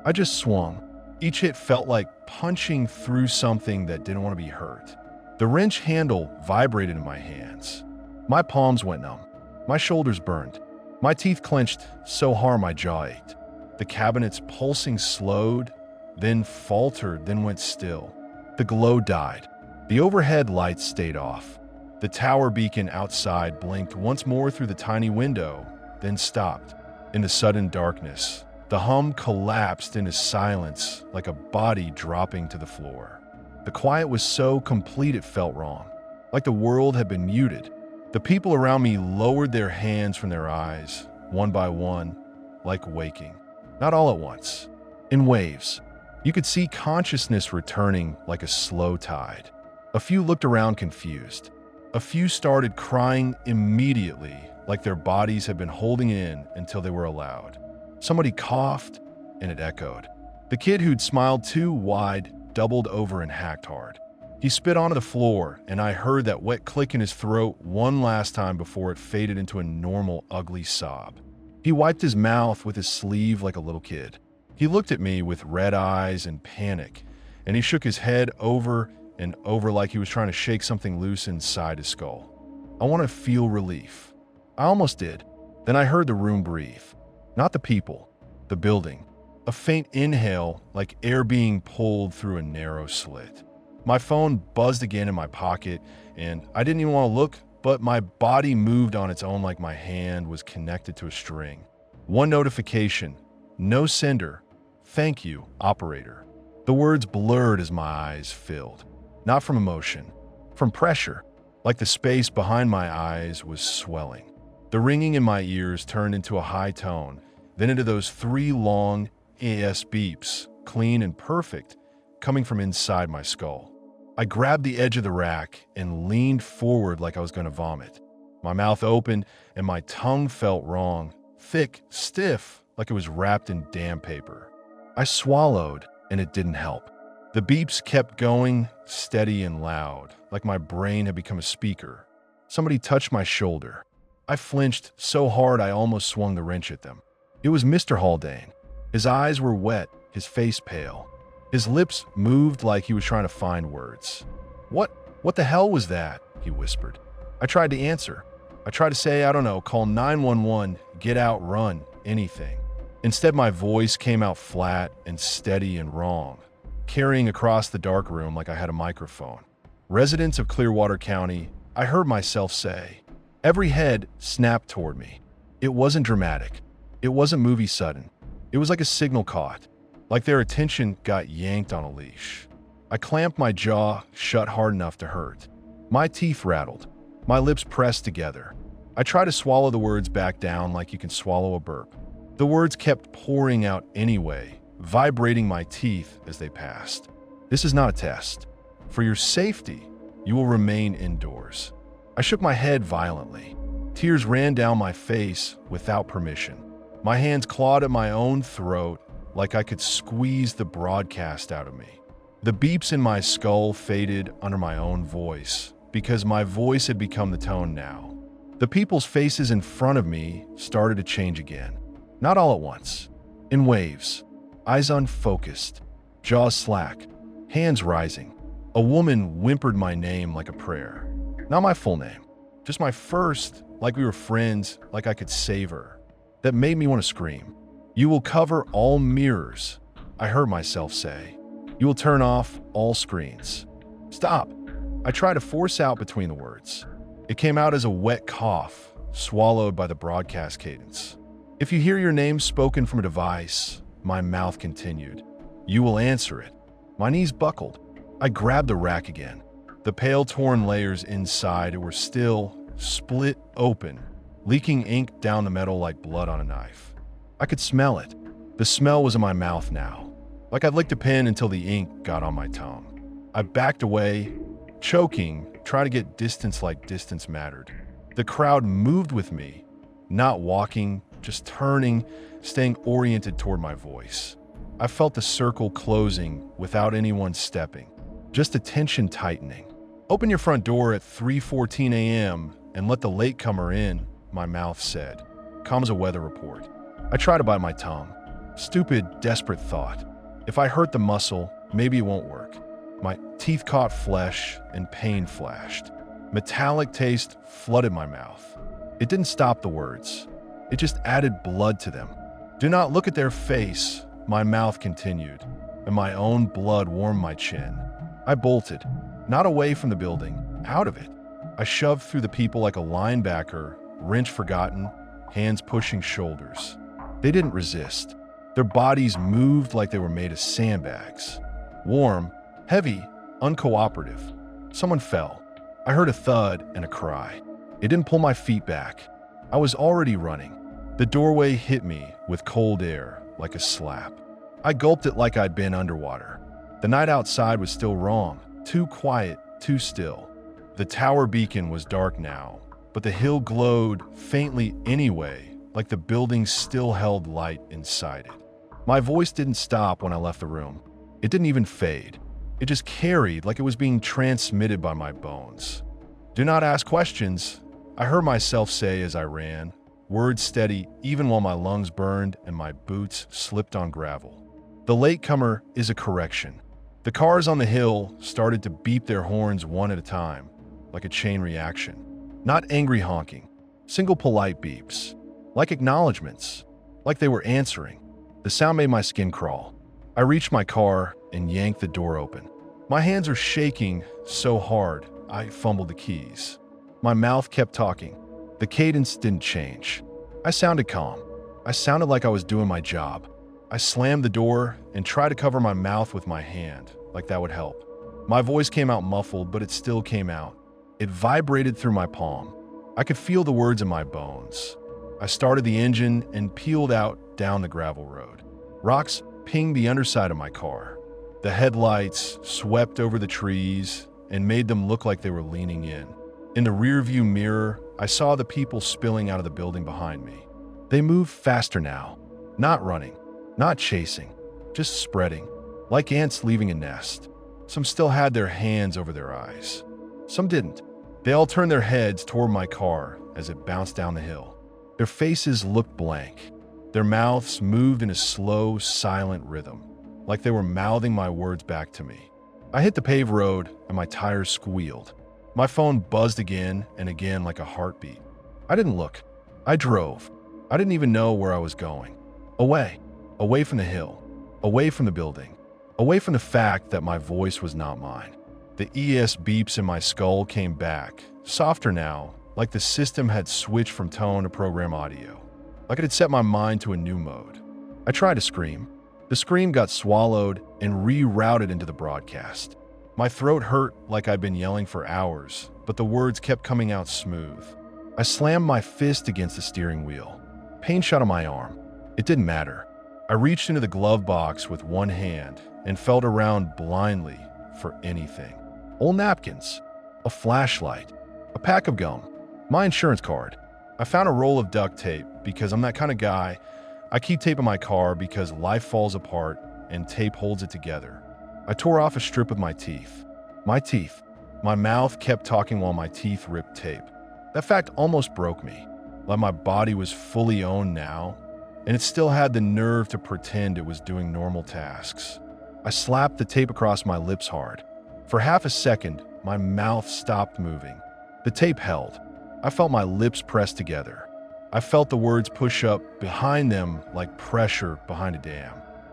I just swung. Each hit felt like punching through something that didn't want to be hurt. The wrench handle vibrated in my hands. My palms went numb. My shoulders burned. My teeth clenched so hard my jaw ached. The cabinet's pulsing slowed, then faltered, then went still. The glow died. The overhead lights stayed off. The tower beacon outside blinked once more through the tiny window, then stopped. In the sudden darkness, the hum collapsed into silence like a body dropping to the floor. The quiet was so complete it felt wrong, like the world had been muted. The people around me lowered their hands from their eyes, one by one, like waking. Not all at once. In waves. You could see consciousness returning like a slow tide. A few looked around confused. A few started crying immediately, like their bodies had been holding in until they were allowed. Somebody coughed, and it echoed. The kid who'd smiled too wide doubled over and hacked hard. He spit onto the floor, and I heard that wet click in his throat one last time before it faded into a normal, ugly sob. He wiped his mouth with his sleeve like a little kid. He looked at me with red eyes and panic, and he shook his head over and over like he was trying to shake something loose inside his skull. I want to feel relief. I almost did. Then I heard the room breathe. Not the people, the building. A faint inhale like air being pulled through a narrow slit. My phone buzzed again in my pocket, and I didn't even want to look, but my body moved on its own like my hand was connected to a string. One notification. No sender. Thank you, operator. The words blurred as my eyes filled. Not from emotion, from pressure, like the space behind my eyes was swelling. The ringing in my ears turned into a high tone, then into those 3 long AS beeps, clean and perfect, coming from inside my skull. I grabbed the edge of the rack and leaned forward like I was going to vomit. My mouth opened and my tongue felt wrong, thick, stiff, like it was wrapped in damn paper. I swallowed, and it didn't help. The beeps kept going, steady and loud, like my brain had become a speaker. Somebody touched my shoulder. I flinched so hard I almost swung the wrench at them. It was Mr. Haldane. His eyes were wet, his face pale. His lips moved like he was trying to find words. What the hell was that?" he whispered. I tried to answer. I tried to say, I don't know, call 911, get out, run, anything. Instead, my voice came out flat and steady and wrong, carrying across the dark room like I had a microphone. Residents of Clearwater County, I heard myself say. Every head snapped toward me. It wasn't dramatic. It wasn't movie sudden. It was like a signal caught, like their attention got yanked on a leash. I clamped my jaw shut hard enough to hurt. My teeth rattled. My lips pressed together. I tried to swallow the words back down like you can swallow a burp. The words kept pouring out anyway, vibrating my teeth as they passed. This is not a test. For your safety, you will remain indoors. I shook my head violently. Tears ran down my face without permission. My hands clawed at my own throat like I could squeeze the broadcast out of me. The beeps in my skull faded under my own voice because my voice had become the tone now. The people's faces in front of me started to change again. Not all at once. In waves. Eyes unfocused. Jaws slack. Hands rising. A woman whimpered my name like a prayer. Not my full name. Just my first, like we were friends, like I could save her. That made me want to scream. You will cover all mirrors, I heard myself say. You will turn off all screens. Stop. I tried to force out between the words. It came out as a wet cough, swallowed by the broadcast cadence. If you hear your name spoken from a device, my mouth continued. You will answer it. My knees buckled. I grabbed the rack again. The pale torn layers inside were still split open, leaking ink down the metal like blood on a knife. I could smell it. The smell was in my mouth now, like I'd licked a pen until the ink got on my tongue. I backed away, choking, trying to get distance like distance mattered. The crowd moved with me, not walking, just turning, staying oriented toward my voice. I felt the circle closing without anyone stepping, just attention tightening. "Open your front door at 3:14 a.m. and let the latecomer in," my mouth said, calm as a weather report. I tried to bite my tongue. Stupid, desperate thought. If I hurt the muscle, maybe it won't work. My teeth caught flesh and pain flashed. Metallic taste flooded my mouth. It didn't stop the words. It just added blood to them. "Do not look at their face," my mouth continued, and my own blood warmed my chin. I bolted, not away from the building, out of it. I shoved through the people like a linebacker, wrench forgotten, hands pushing shoulders. They didn't resist. Their bodies moved like they were made of sandbags. Warm, heavy, uncooperative. Someone fell. I heard a thud and a cry. It didn't pull my feet back. I was already running. The doorway hit me with cold air, like a slap. I gulped it like I'd been underwater. The night outside was still wrong. Too quiet, too still. The tower beacon was dark now, but the hill glowed faintly anyway, like the building still held light inside it. My voice didn't stop when I left the room. It didn't even fade. It just carried like it was being transmitted by my bones. "Do not ask questions," I heard myself say as I ran, words steady even while my lungs burned and my boots slipped on gravel. The latecomer is a correction. The cars on the hill started to beep their horns one at a time, like a chain reaction. Not angry honking, single polite beeps, like acknowledgments, like they were answering. The sound made my skin crawl. I reached my car and yanked the door open. My hands are shaking so hard, I fumbled the keys. My mouth kept talking. The cadence didn't change. I sounded calm. I sounded like I was doing my job. I slammed the door and tried to cover my mouth with my hand, like that would help. My voice came out muffled, but it still came out. It vibrated through my palm. I could feel the words in my bones. I started the engine and peeled out down the gravel road. Rocks pinged the underside of my car. The headlights swept over the trees and made them look like they were leaning in. In the rearview mirror, I saw the people spilling out of the building behind me. They moved faster now, not running, not chasing, just spreading, like ants leaving a nest. Some still had their hands over their eyes. Some didn't. They all turned their heads toward my car as it bounced down the hill. Their faces looked blank. Their mouths moved in a slow, silent rhythm, like they were mouthing my words back to me. I hit the paved road and my tires squealed. My phone buzzed again and again like a heartbeat. I didn't look. I drove. I didn't even know where I was going. Away. Away from the hill. Away from the building. Away from the fact that my voice was not mine. The ES beeps in my skull came back, softer now, like the system had switched from tone to program audio, like it had set my mind to a new mode. I tried to scream. The scream got swallowed and rerouted into the broadcast. My throat hurt like I'd been yelling for hours, but the words kept coming out smooth. I slammed my fist against the steering wheel. Pain shot on my arm. It didn't matter. I reached into the glove box with one hand and felt around blindly for anything. Old napkins, a flashlight, a pack of gum, my insurance card. I found a roll of duct tape because I'm that kind of guy. I keep tape in my car because life falls apart and tape holds it together. I tore off a strip with my teeth. My teeth. My mouth kept talking while my teeth ripped tape. That fact almost broke me, like my body was fully owned now, and it still had the nerve to pretend it was doing normal tasks. I slapped the tape across my lips hard. For half a second, my mouth stopped moving. The tape held. I felt my lips pressed together. I felt the words push up behind them like pressure behind a dam.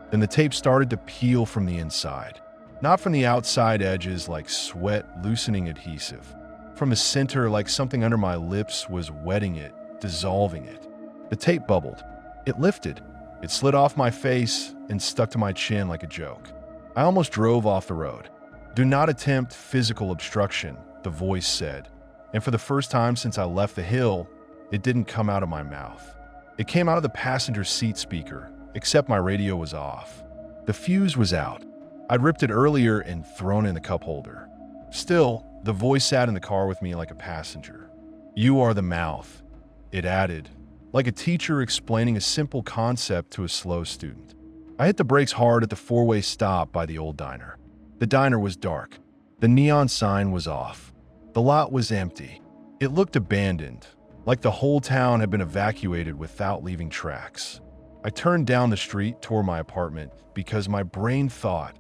Then the tape started to peel from the inside. Not from the outside edges like sweat loosening adhesive. From the center like something under my lips was wetting it, dissolving it. The tape bubbled. It lifted. It slid off my face and stuck to my chin like a joke. I almost drove off the road. "Do not attempt physical obstruction," the voice said. And for the first time since I left the hill, it didn't come out of my mouth. It came out of the passenger seat speaker, except my radio was off. The fuse was out. I'd ripped it earlier and thrown it in the cup holder. Still, the voice sat in the car with me like a passenger. You are the mouth, it added, like a teacher explaining a simple concept to a slow student. I hit the brakes hard at the four-way stop by the old diner. The diner was dark. The neon sign was off. The lot was empty. It looked abandoned, like the whole town had been evacuated without leaving tracks. I turned down the street toward my apartment because my brain thought,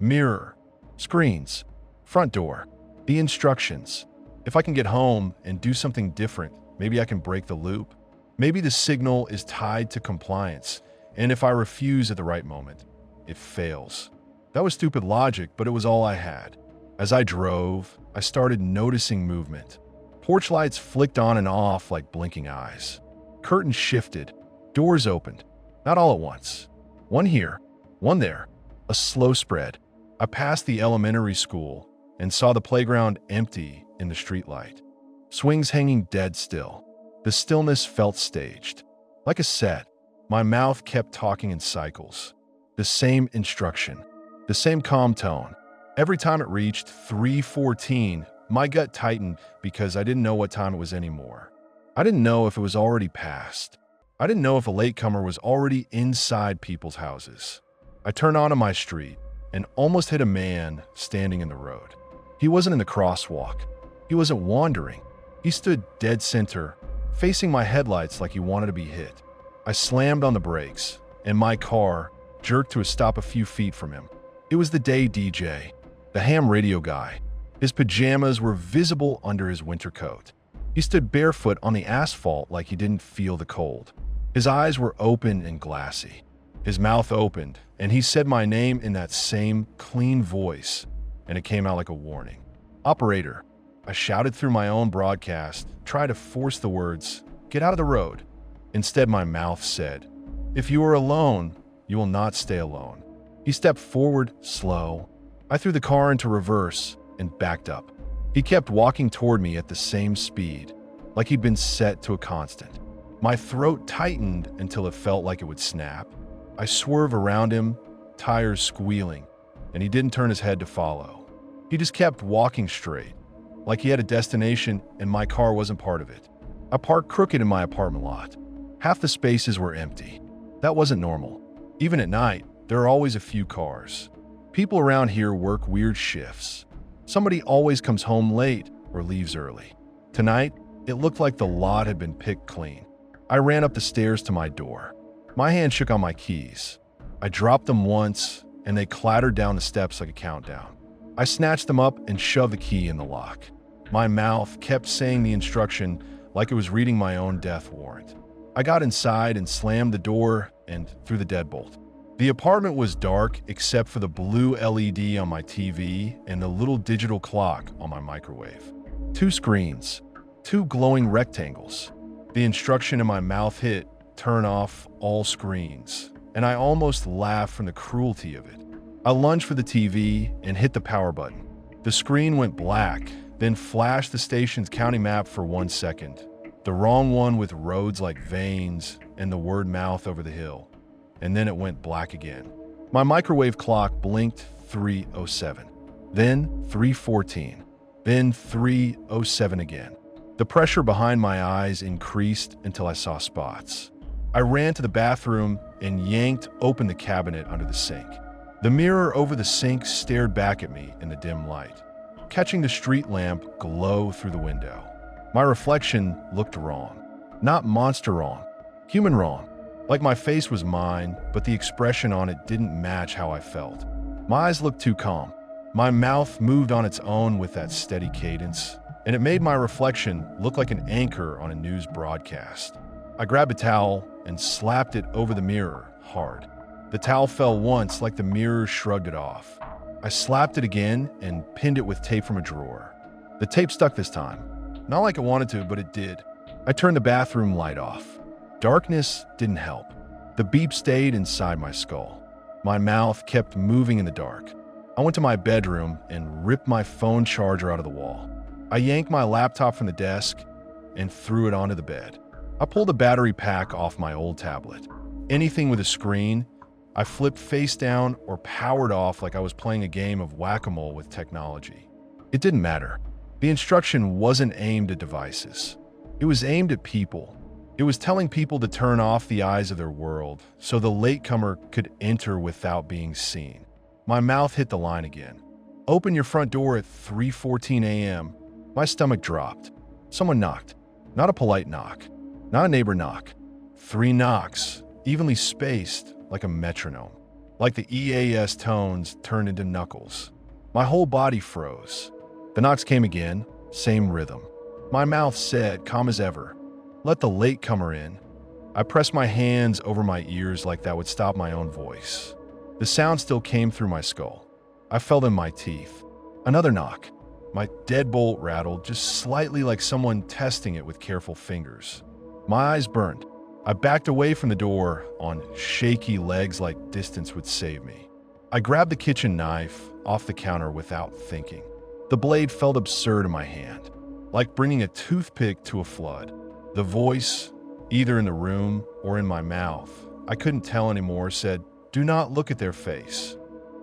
mirror, screens, front door, the instructions. If I can get home and do something different, maybe I can break the loop. Maybe the signal is tied to compliance, and if I refuse at the right moment, it fails. That was stupid logic, but it was all I had. As I drove, I started noticing movement. Porch lights flicked on and off like blinking eyes. Curtains shifted. Doors opened. Not all at once. One here, one there. A slow spread. I passed the elementary school and saw the playground empty in the streetlight. Swings hanging dead still. The stillness felt staged. Like a set, my mouth kept talking in cycles. The same instruction. The same calm tone. Every time it reached 3:14, my gut tightened because I didn't know what time it was anymore. I didn't know if it was already past. I didn't know if a latecomer was already inside people's houses. I turned onto my street and almost hit a man standing in the road. He wasn't in the crosswalk. He wasn't wandering. He stood dead center, facing my headlights like he wanted to be hit. I slammed on the brakes, and my car jerked to a stop a few feet from him. It was the day DJ, the ham radio guy. His pajamas were visible under his winter coat. He stood barefoot on the asphalt like he didn't feel the cold. His eyes were open and glassy. His mouth opened, and he said my name in that same clean voice, and it came out like a warning. Operator. I shouted through my own broadcast, tried to force the words, "Get out of the road." Instead, my mouth said, "If you are alone, you will not stay alone." He stepped forward, slow. I threw the car into reverse and backed up. He kept walking toward me at the same speed, like he'd been set to a constant. My throat tightened until it felt like it would snap. I swerved around him, tires squealing, and he didn't turn his head to follow. He just kept walking straight, like he had a destination and my car wasn't part of it. I parked crooked in my apartment lot. Half the spaces were empty. That wasn't normal. Even at night, there are always a few cars. People around here work weird shifts. Somebody always comes home late or leaves early. Tonight, it looked like the lot had been picked clean. I ran up the stairs to my door. My hand shook on my keys. I dropped them once, and they clattered down the steps like a countdown. I snatched them up and shoved the key in the lock. My mouth kept saying the instruction like it was reading my own death warrant. I got inside and slammed the door and threw the deadbolt. The apartment was dark except for the blue LED on my TV and the little digital clock on my microwave. 2 screens, 2 glowing rectangles. The instruction in my mouth hit, "Turn off all screens," and I almost laughed from the cruelty of it. I lunged for the TV and hit the power button. The screen went black, then flashed the station's county map for 1 second. The wrong one with roads like veins and the word mouth over the hill. And then it went black again. My microwave clock blinked 3:07, then 3:14, then 3:07 again. The pressure behind my eyes increased until I saw spots. I ran to the bathroom and yanked open the cabinet under the sink. The mirror over the sink stared back at me in the dim light, catching the street lamp glow through the window. My reflection looked wrong. Not monster wrong, human wrong. Like my face was mine, but the expression on it didn't match how I felt. My eyes looked too calm. My mouth moved on its own with that steady cadence, and it made my reflection look like an anchor on a news broadcast. I grabbed a towel and slapped it over the mirror hard. The towel fell once like the mirror shrugged it off. I slapped it again and pinned it with tape from a drawer. The tape stuck this time. Not like I wanted to, but it did. I turned the bathroom light off. Darkness didn't help. The beep stayed inside my skull. My mouth kept moving in the dark. I went to my bedroom and ripped my phone charger out of the wall. I yanked my laptop from the desk and threw it onto the bed. I pulled the battery pack off my old tablet. Anything with a screen, I flipped face down or powered off like I was playing a game of whack-a-mole with technology. It didn't matter. The instruction wasn't aimed at devices. It was aimed at people. It was telling people to turn off the eyes of their world so the latecomer could enter without being seen. My mouth hit the line again. Open your front door at 3:14 a.m. My stomach dropped. Someone knocked. Not a polite knock. Not a neighbor knock. 3 knocks, evenly spaced like a metronome. Like the EAS tones turned into knuckles. My whole body froze. The knocks came again, same rhythm. My mouth said, calm as ever, let the latecomer in. I pressed my hands over my ears like that would stop my own voice. The sound still came through my skull. I felt in my teeth. Another knock. My deadbolt rattled just slightly like someone testing it with careful fingers. My eyes burned. I backed away from the door on shaky legs like distance would save me. I grabbed the kitchen knife off the counter without thinking. The blade felt absurd in my hand, like bringing a toothpick to a flood. The voice, either in the room or in my mouth, I couldn't tell anymore, said, do not look at their face.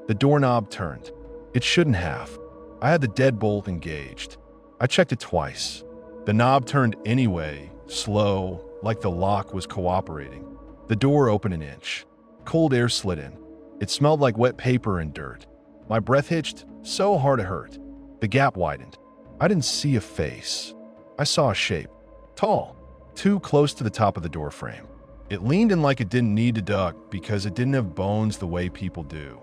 The doorknob turned. It shouldn't have. I had the deadbolt engaged. I checked it twice. The knob turned anyway, slow, like the lock was cooperating. The door opened an inch. Cold air slid in. It smelled like wet paper and dirt. My breath hitched so hard it hurt. The gap widened. I didn't see a face. I saw a shape. Tall. Too close to the top of the doorframe. It leaned in like it didn't need to duck because it didn't have bones the way people do.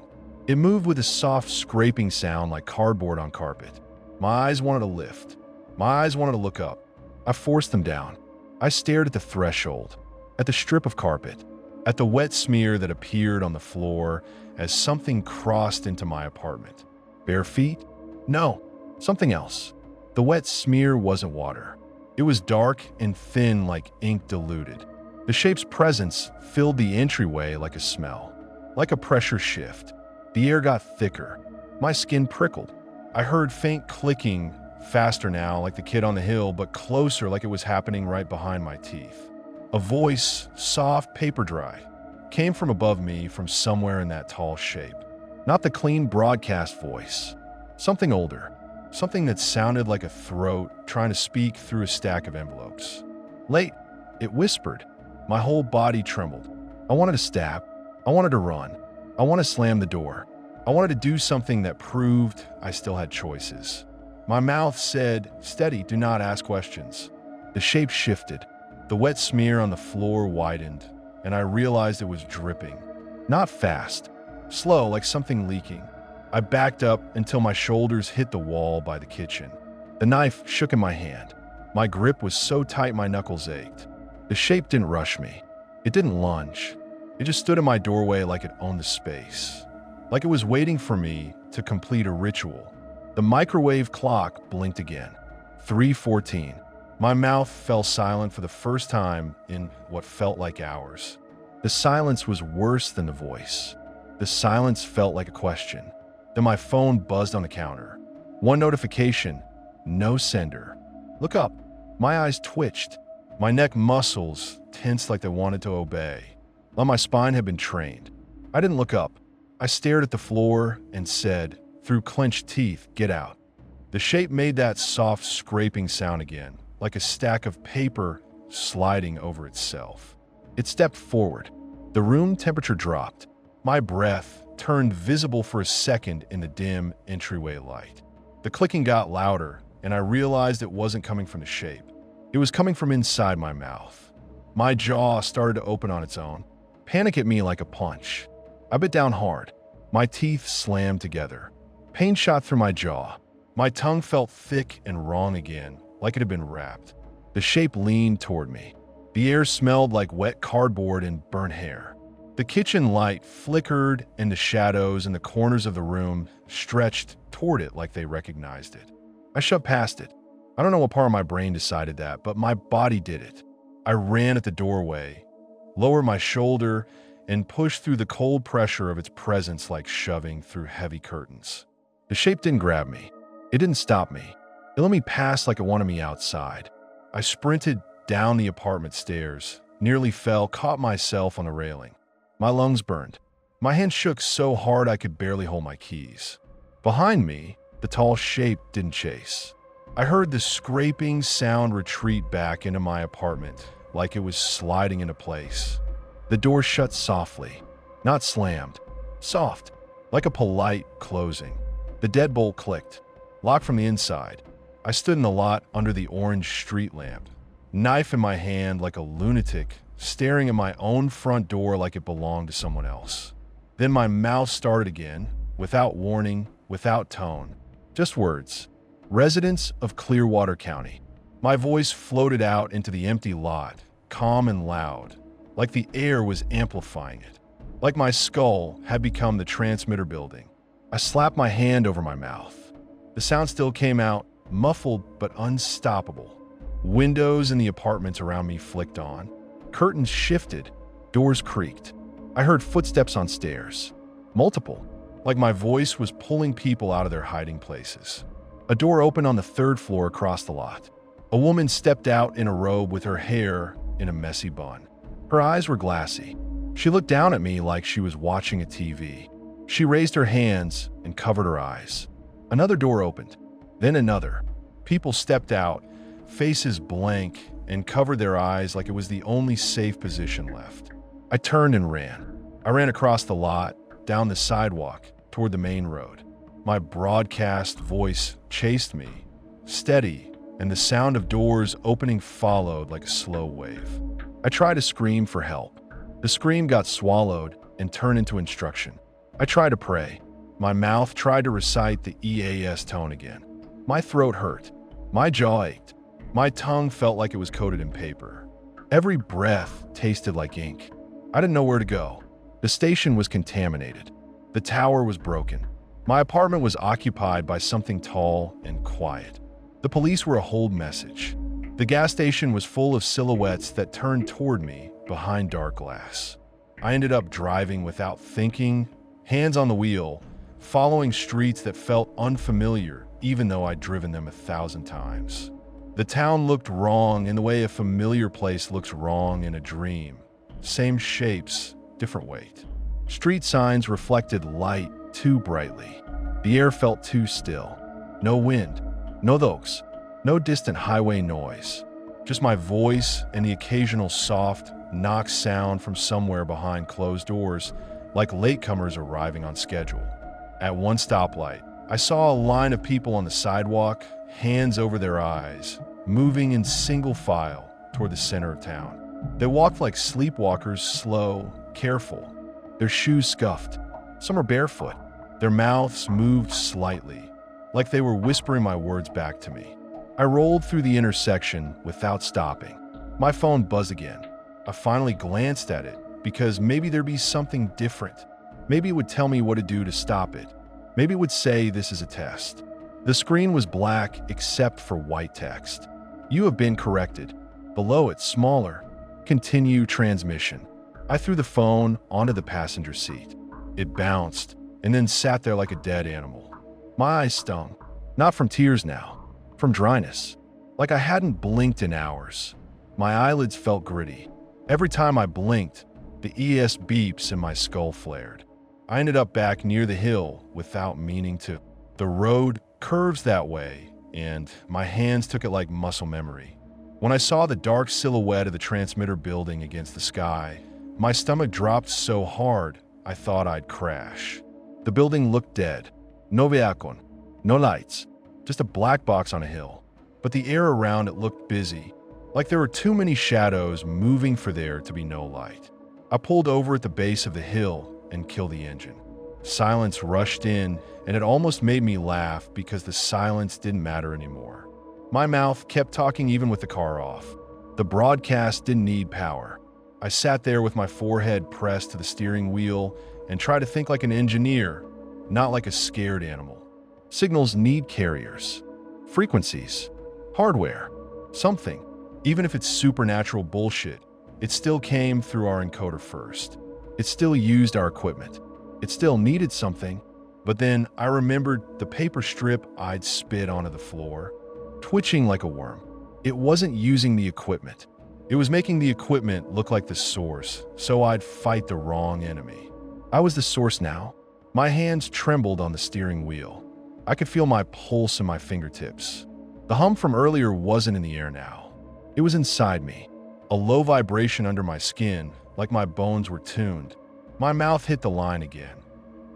It moved with a soft scraping sound like cardboard on carpet. My eyes wanted to lift. My eyes wanted to look up. I forced them down. I stared at the threshold, at the strip of carpet, at the wet smear that appeared on the floor as something crossed into my apartment. Bare feet? No, something else. The wet smear wasn't water. It was dark and thin like ink diluted. The shape's presence filled the entryway like a smell, like a pressure shift. The air got thicker. My skin prickled. I heard faint clicking, faster now like the kid on the hill, but closer like it was happening right behind my teeth. A voice, soft, paper dry, came from above me from somewhere in that tall shape. Not the clean broadcast voice. Something older. Something that sounded like a throat trying to speak through a stack of envelopes. Late, it whispered. My whole body trembled. I wanted to stab. I wanted to run. I wanted to slam the door. I wanted to do something that proved I still had choices. My mouth said, steady, do not ask questions. The shape shifted. The wet smear on the floor widened, and I realized it was dripping. Not fast. Slow, like something leaking. I backed up until my shoulders hit the wall by the kitchen. The knife shook in my hand. My grip was so tight my knuckles ached. The shape didn't rush me. It didn't lunge. It just stood in my doorway like it owned the space. Like it was waiting for me to complete a ritual. The microwave clock blinked again. 3:14. My mouth fell silent for the first time in what felt like hours. The silence was worse than the voice. The silence felt like a question. Then my phone buzzed on the counter. One notification, no sender. Look up. My eyes twitched. My neck muscles tensed like they wanted to obey. Like my spine had been trained. I didn't look up. I stared at the floor and said, through clenched teeth, get out. The shape made that soft scraping sound again, like a stack of paper sliding over itself. It stepped forward. The room temperature dropped. My breath turned visible for a second in the dim entryway light. The clicking got louder, and I realized it wasn't coming from the shape. It was coming from inside my mouth. My jaw started to open on its own. Panic hit me like a punch. I bit down hard. My teeth slammed together. Pain shot through my jaw. My tongue felt thick and wrong again, like it had been wrapped. The shape leaned toward me. The air smelled like wet cardboard and burnt hair. The kitchen light flickered, and the shadows in the corners of the room stretched toward it like they recognized it. I shoved past it. I don't know what part of my brain decided that, but my body did it. I ran at the doorway, lowered my shoulder, and pushed through the cold pressure of its presence like shoving through heavy curtains. The shape didn't grab me. It didn't stop me. It let me pass like it wanted me outside. I sprinted down the apartment stairs, nearly fell, caught myself on the railing. My lungs burned. My hand shook so hard I could barely hold my keys. Behind me, the tall shape didn't chase. I heard the scraping sound retreat back into my apartment like it was sliding into place. The door shut softly, not slammed, soft, like a polite closing. The deadbolt clicked, locked from the inside. I stood in the lot under the orange street lamp, knife in my hand like a lunatic, staring at my own front door like it belonged to someone else. Then my mouth started again, without warning, without tone. Just words. Residents of Clearwater County. My voice floated out into the empty lot, calm and loud, like the air was amplifying it. Like my skull had become the transmitter building. I slapped my hand over my mouth. The sound still came out, muffled but unstoppable. Windows in the apartments around me flicked on. Curtains shifted. Doors creaked. I heard footsteps on stairs. Multiple, like my voice was pulling people out of their hiding places. A door opened on the third floor across the lot. A woman stepped out in a robe with her hair in a messy bun. Her eyes were glassy. She looked down at me like she was watching a TV. She raised her hands and covered her eyes. Another door opened, then another. People stepped out, faces blank, and covered their eyes like it was the only safe position left. I turned and ran. I ran across the lot, down the sidewalk, toward the main road. My broadcast voice chased me, steady, and the sound of doors opening followed like a slow wave. I tried to scream for help. The scream got swallowed and turned into instruction. I tried to pray. My mouth tried to recite the EAS tone again. My throat hurt. My jaw ached. My tongue felt like it was coated in paper. Every breath tasted like ink. I didn't know where to go. The station was contaminated. The tower was broken. My apartment was occupied by something tall and quiet. The police were a hold message. The gas station was full of silhouettes that turned toward me behind dark glass. I ended up driving without thinking, hands on the wheel, following streets that felt unfamiliar even though I'd driven them 1,000 times. The town looked wrong in the way a familiar place looks wrong in a dream. Same shapes, different weight. Street signs reflected light too brightly. The air felt too still. No wind, no oaks, no distant highway noise. Just my voice and the occasional soft knock sound from somewhere behind closed doors, like latecomers arriving on schedule. At one stoplight, I saw a line of people on the sidewalk, hands over their eyes, moving in single file toward the center of town. They walked like sleepwalkers, slow, careful. Their shoes scuffed. Some were barefoot. Their mouths moved slightly, like they were whispering my words back to me. I rolled through the intersection without stopping. My phone buzzed again. I finally glanced at it because maybe there'd be something different. Maybe it would tell me what to do to stop it. Maybe it would say this is a test. The screen was black except for white text. You have been corrected. Below it, smaller. Continue transmission. I threw the phone onto the passenger seat. It bounced and then sat there like a dead animal. My eyes stung, not from tears now, from dryness, like I hadn't blinked in hours. My eyelids felt gritty. Every time I blinked, the ES beeps in my skull flared. I ended up back near the hill without meaning to. The road curves that way, and my hands took it like muscle memory. When I saw the dark silhouette of the transmitter building against the sky, my stomach dropped so hard I thought I'd crash. The building looked dead. No vehicle, no lights, just a black box on a hill. But the air around it looked busy, like there were too many shadows moving for there to be no light. I pulled over at the base of the hill and killed the engine. Silence rushed in, and it almost made me laugh because the silence didn't matter anymore. My mouth kept talking even with the car off. The broadcast didn't need power. I sat there with my forehead pressed to the steering wheel and tried to think like an engineer, not like a scared animal. Signals need carriers, frequencies, hardware, something. Even if it's supernatural bullshit, it still came through our encoder first. It still used our equipment. It still needed something. But then I remembered the paper strip I'd spit onto the floor, twitching like a worm. It wasn't using the equipment. It was making the equipment look like the source, so I'd fight the wrong enemy. I was the source now. My hands trembled on the steering wheel. I could feel my pulse in my fingertips. The hum from earlier wasn't in the air now. It was inside me, a low vibration under my skin, like my bones were tuned. My mouth hit the line again.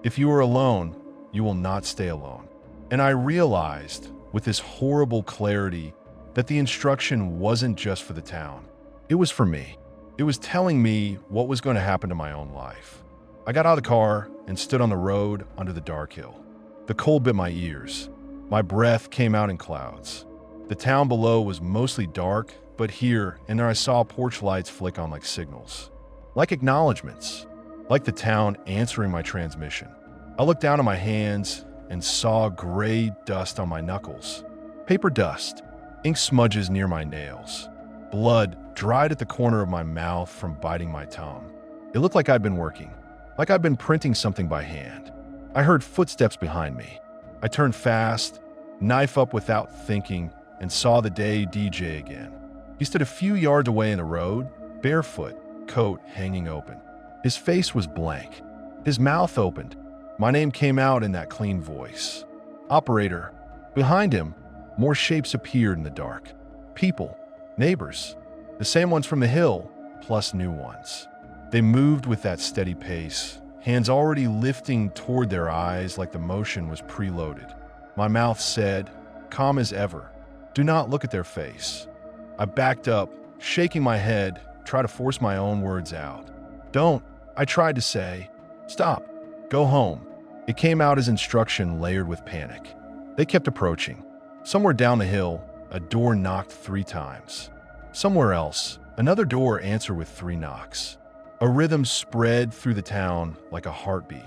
If you are alone, you will not stay alone. And I realized, with this horrible clarity, that the instruction wasn't just for the town. It was for me. It was telling me what was going to happen to my own life. I got out of the car and stood on the road under the dark hill. The cold bit my ears. My breath came out in clouds. The town below was mostly dark, but here and there I saw porch lights flick on like signals. Like acknowledgments. Like the town answering my transmission. I looked down at my hands and saw gray dust on my knuckles. Paper dust. Ink smudges near my nails. Blood dried at the corner of my mouth from biting my tongue. It looked like I'd been working. Like I'd been printing something by hand. I heard footsteps behind me. I turned fast, knife up without thinking, and saw the day DJ again. He stood a few yards away in the road, barefoot, coat hanging open. His face was blank. His mouth opened. My name came out in that clean voice. Operator. Behind him, more shapes appeared in the dark. People. Neighbors. The same ones from the hill, plus new ones. They moved with that steady pace, hands already lifting toward their eyes like the motion was preloaded. My mouth said, calm as ever, do not look at their face. I backed up, shaking my head, try to force my own words out. Don't, I tried to say. Stop, go home. It came out as instruction layered with panic. They kept approaching. Somewhere down the hill, a door knocked 3 times. Somewhere else, another door answered with 3 knocks. A rhythm spread through the town like a heartbeat.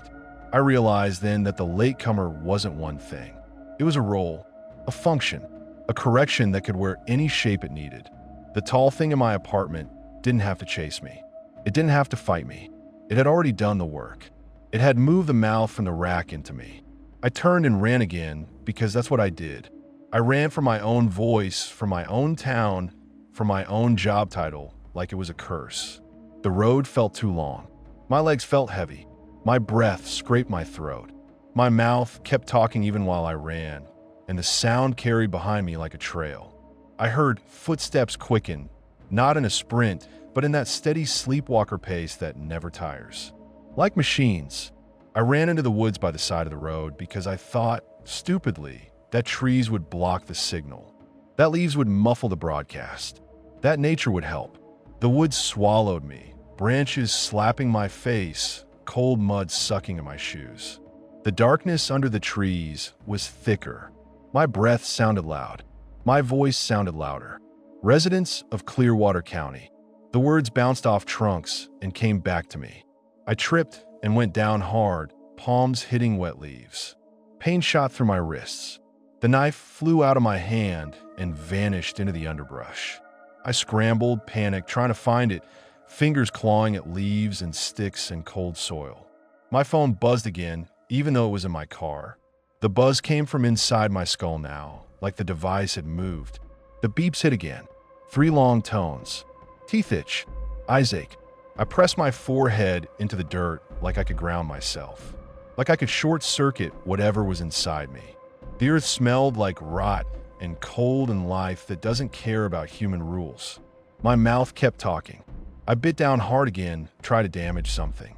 I realized then that the latecomer wasn't one thing. It was a role, a function, a correction that could wear any shape it needed. The tall thing in my apartment didn't have to chase me. It didn't have to fight me. It had already done the work. It had moved the mouth from the rack into me. I turned and ran again because that's what I did. I ran for my own voice, for my own town, for my own job title, like it was a curse. The road felt too long. My legs felt heavy. My breath scraped my throat. My mouth kept talking even while I ran, and the sound carried behind me like a trail. I heard footsteps quicken, not in a sprint, but in that steady sleepwalker pace that never tires. Like machines, I ran into the woods by the side of the road because I thought, stupidly, that trees would block the signal. That leaves would muffle the broadcast. That nature would help. The woods swallowed me. Branches slapping my face, cold mud sucking at my shoes. The darkness under the trees was thicker. My breath sounded loud. My voice sounded louder. Residents of Clearwater County. The words bounced off trunks and came back to me. I tripped and went down hard, palms hitting wet leaves. Pain shot through my wrists. The knife flew out of my hand and vanished into the underbrush. I scrambled, panicked, trying to find it, fingers clawing at leaves and sticks and cold soil. My phone buzzed again, even though it was in my car. The buzz came from inside my skull now, like the device had moved. The beeps hit again. 3 long tones. Teeth itch. Eyes ache. I pressed my forehead into the dirt like I could ground myself. Like I could short-circuit whatever was inside me. The earth smelled like rot and cold and life that doesn't care about human rules. My mouth kept talking. I bit down hard again, tried to damage something.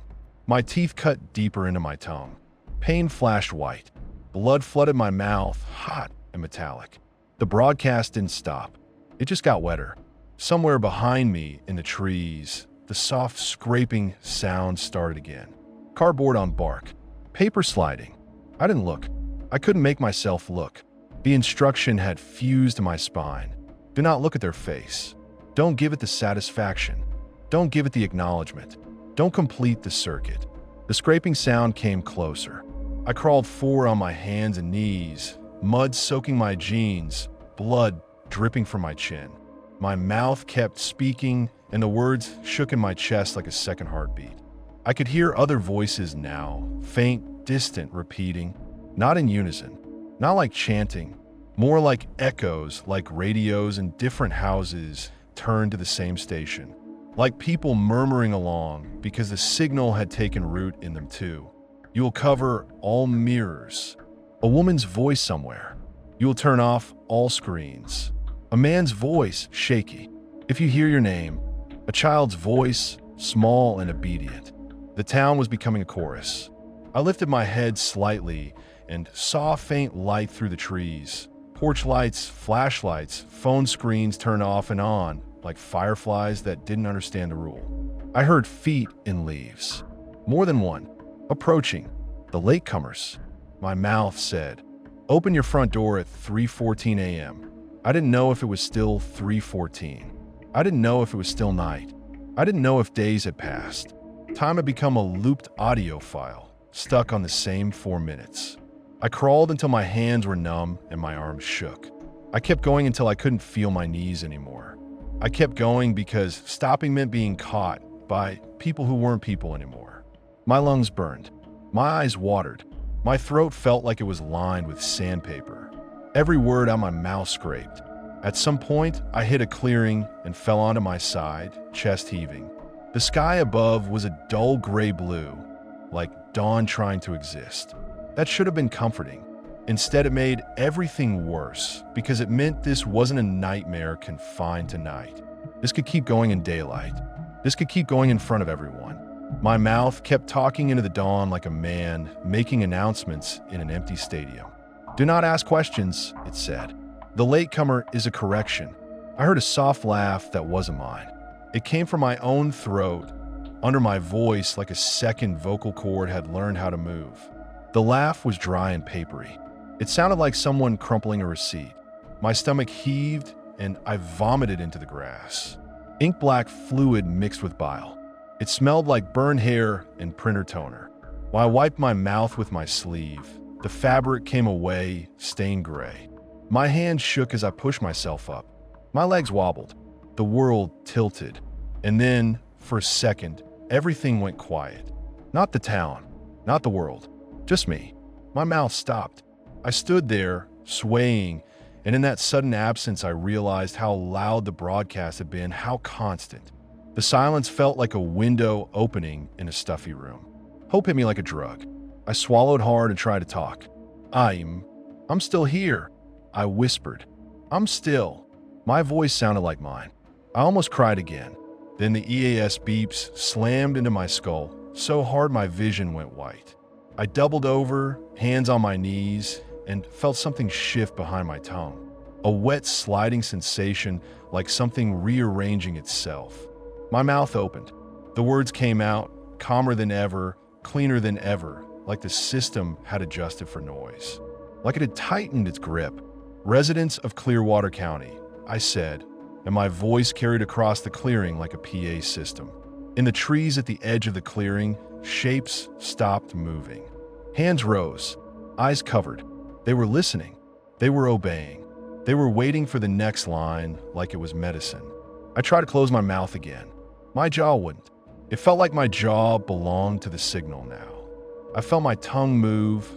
My teeth cut deeper into my tongue. Pain flashed white. Blood flooded my mouth, hot and metallic. The broadcast didn't stop. It just got wetter. Somewhere behind me in the trees, the soft scraping sound started again. Cardboard on bark. Paper sliding. I didn't look. I couldn't make myself look. The instruction had fused to my spine. Do not look at their face. Don't give it the satisfaction. Don't give it the acknowledgement. Don't complete the circuit. The scraping sound came closer. I crawled forward on my hands and knees, mud soaking my jeans, blood dripping from my chin. My mouth kept speaking, and the words shook in my chest like a second heartbeat. I could hear other voices now, faint, distant, repeating, not in unison, not like chanting, more like echoes, like radios in different houses turned to the same station. Like people murmuring along because the signal had taken root in them too. You will cover all mirrors. A woman's voice somewhere. You will turn off all screens. A man's voice, shaky. If you hear your name, a child's voice, small and obedient. The town was becoming a chorus. I lifted my head slightly and saw a faint light through the trees. Porch lights, flashlights, phone screens turned off and on, like fireflies that didn't understand the rule. I heard feet in leaves. More than one. Approaching. The latecomers. My mouth said, "Open your front door at 3:14 a.m. I didn't know if it was still 3:14. I didn't know if it was still night. I didn't know if days had passed. Time had become a looped audio file, stuck on the same 4 minutes. I crawled until my hands were numb and my arms shook. I kept going until I couldn't feel my knees anymore. I kept going because stopping meant being caught by people who weren't people anymore. My lungs burned. My eyes watered. My throat felt like it was lined with sandpaper. Every word out my mouth scraped. At some point, I hit a clearing and fell onto my side, chest heaving. The sky above was a dull gray blue, like dawn trying to exist. That should have been comforting. Instead, it made everything worse because it meant this wasn't a nightmare confined to night. This could keep going in daylight. This could keep going in front of everyone. My mouth kept talking into the dawn like a man making announcements in an empty stadium. "Do not ask questions," it said. "The latecomer is a correction." I heard a soft laugh that wasn't mine. It came from my own throat, under my voice like a second vocal cord had learned how to move. The laugh was dry and papery. It sounded like someone crumpling a receipt. My stomach heaved and I vomited into the grass. Ink-black fluid mixed with bile. It smelled like burned hair and printer toner. While I wiped my mouth with my sleeve, the fabric came away, stained gray. My hand shook as I pushed myself up. My legs wobbled. The world tilted. And then, for a second, everything went quiet. Not the town, not the world, just me. My mouth stopped. I stood there, swaying, and in that sudden absence I realized how loud the broadcast had been, how constant. The silence felt like a window opening in a stuffy room. Hope hit me like a drug. I swallowed hard and tried to talk. I'm still here," I whispered. "I'm still." My voice sounded like mine. I almost cried again. Then the EAS beeps slammed into my skull, so hard my vision went white. I doubled over, hands on my knees, and felt something shift behind my tongue. A wet, sliding sensation like something rearranging itself. My mouth opened. The words came out, calmer than ever, cleaner than ever, like the system had adjusted for noise. Like it had tightened its grip. "Residents of Clearwater County," I said, and my voice carried across the clearing like a PA system. In the trees at the edge of the clearing, shapes stopped moving. Hands rose, eyes covered. They were listening. They were obeying. They were waiting for the next line like it was medicine. I tried to close my mouth again. My jaw wouldn't. It felt like my jaw belonged to the signal now. I felt my tongue move,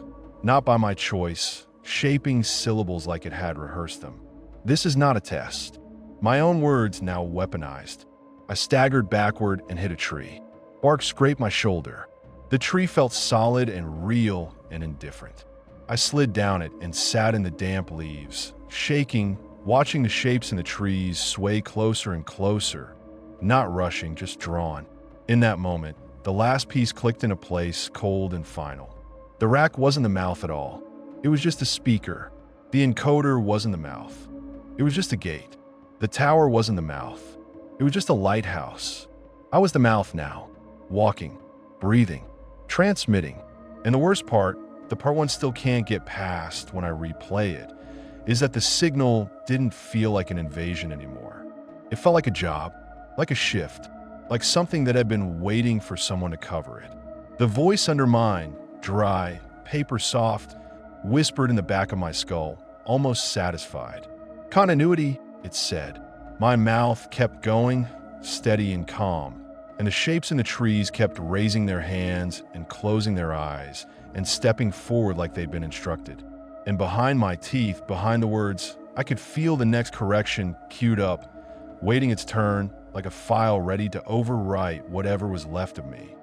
not by my choice, shaping syllables like it had rehearsed them. This is not a test. My own words now weaponized. I staggered backward and hit a tree. Bark scraped my shoulder. The tree felt solid and real and indifferent. I slid down it and sat in the damp leaves, shaking, watching the shapes in the trees sway closer and closer, not rushing, just drawn. In that moment, the last piece clicked into place, cold and final. The rack wasn't the mouth at all. It was just a speaker. The encoder wasn't the mouth. It was just a gate. The tower wasn't the mouth. It was just a lighthouse. I was the mouth now, walking, breathing, transmitting. And the worst part, the part one still can't get past when I replay it, is that the signal didn't feel like an invasion anymore. It felt like a job, like a shift, like something that had been waiting for someone to cover it. The voice under mine, dry, paper soft, whispered in the back of my skull, almost satisfied. "Continuity," it said. My mouth kept going, steady and calm, and the shapes in the trees kept raising their hands and closing their eyes and stepping forward like they'd been instructed. And behind my teeth, behind the words, I could feel the next correction queued up, waiting its turn like a file ready to overwrite whatever was left of me.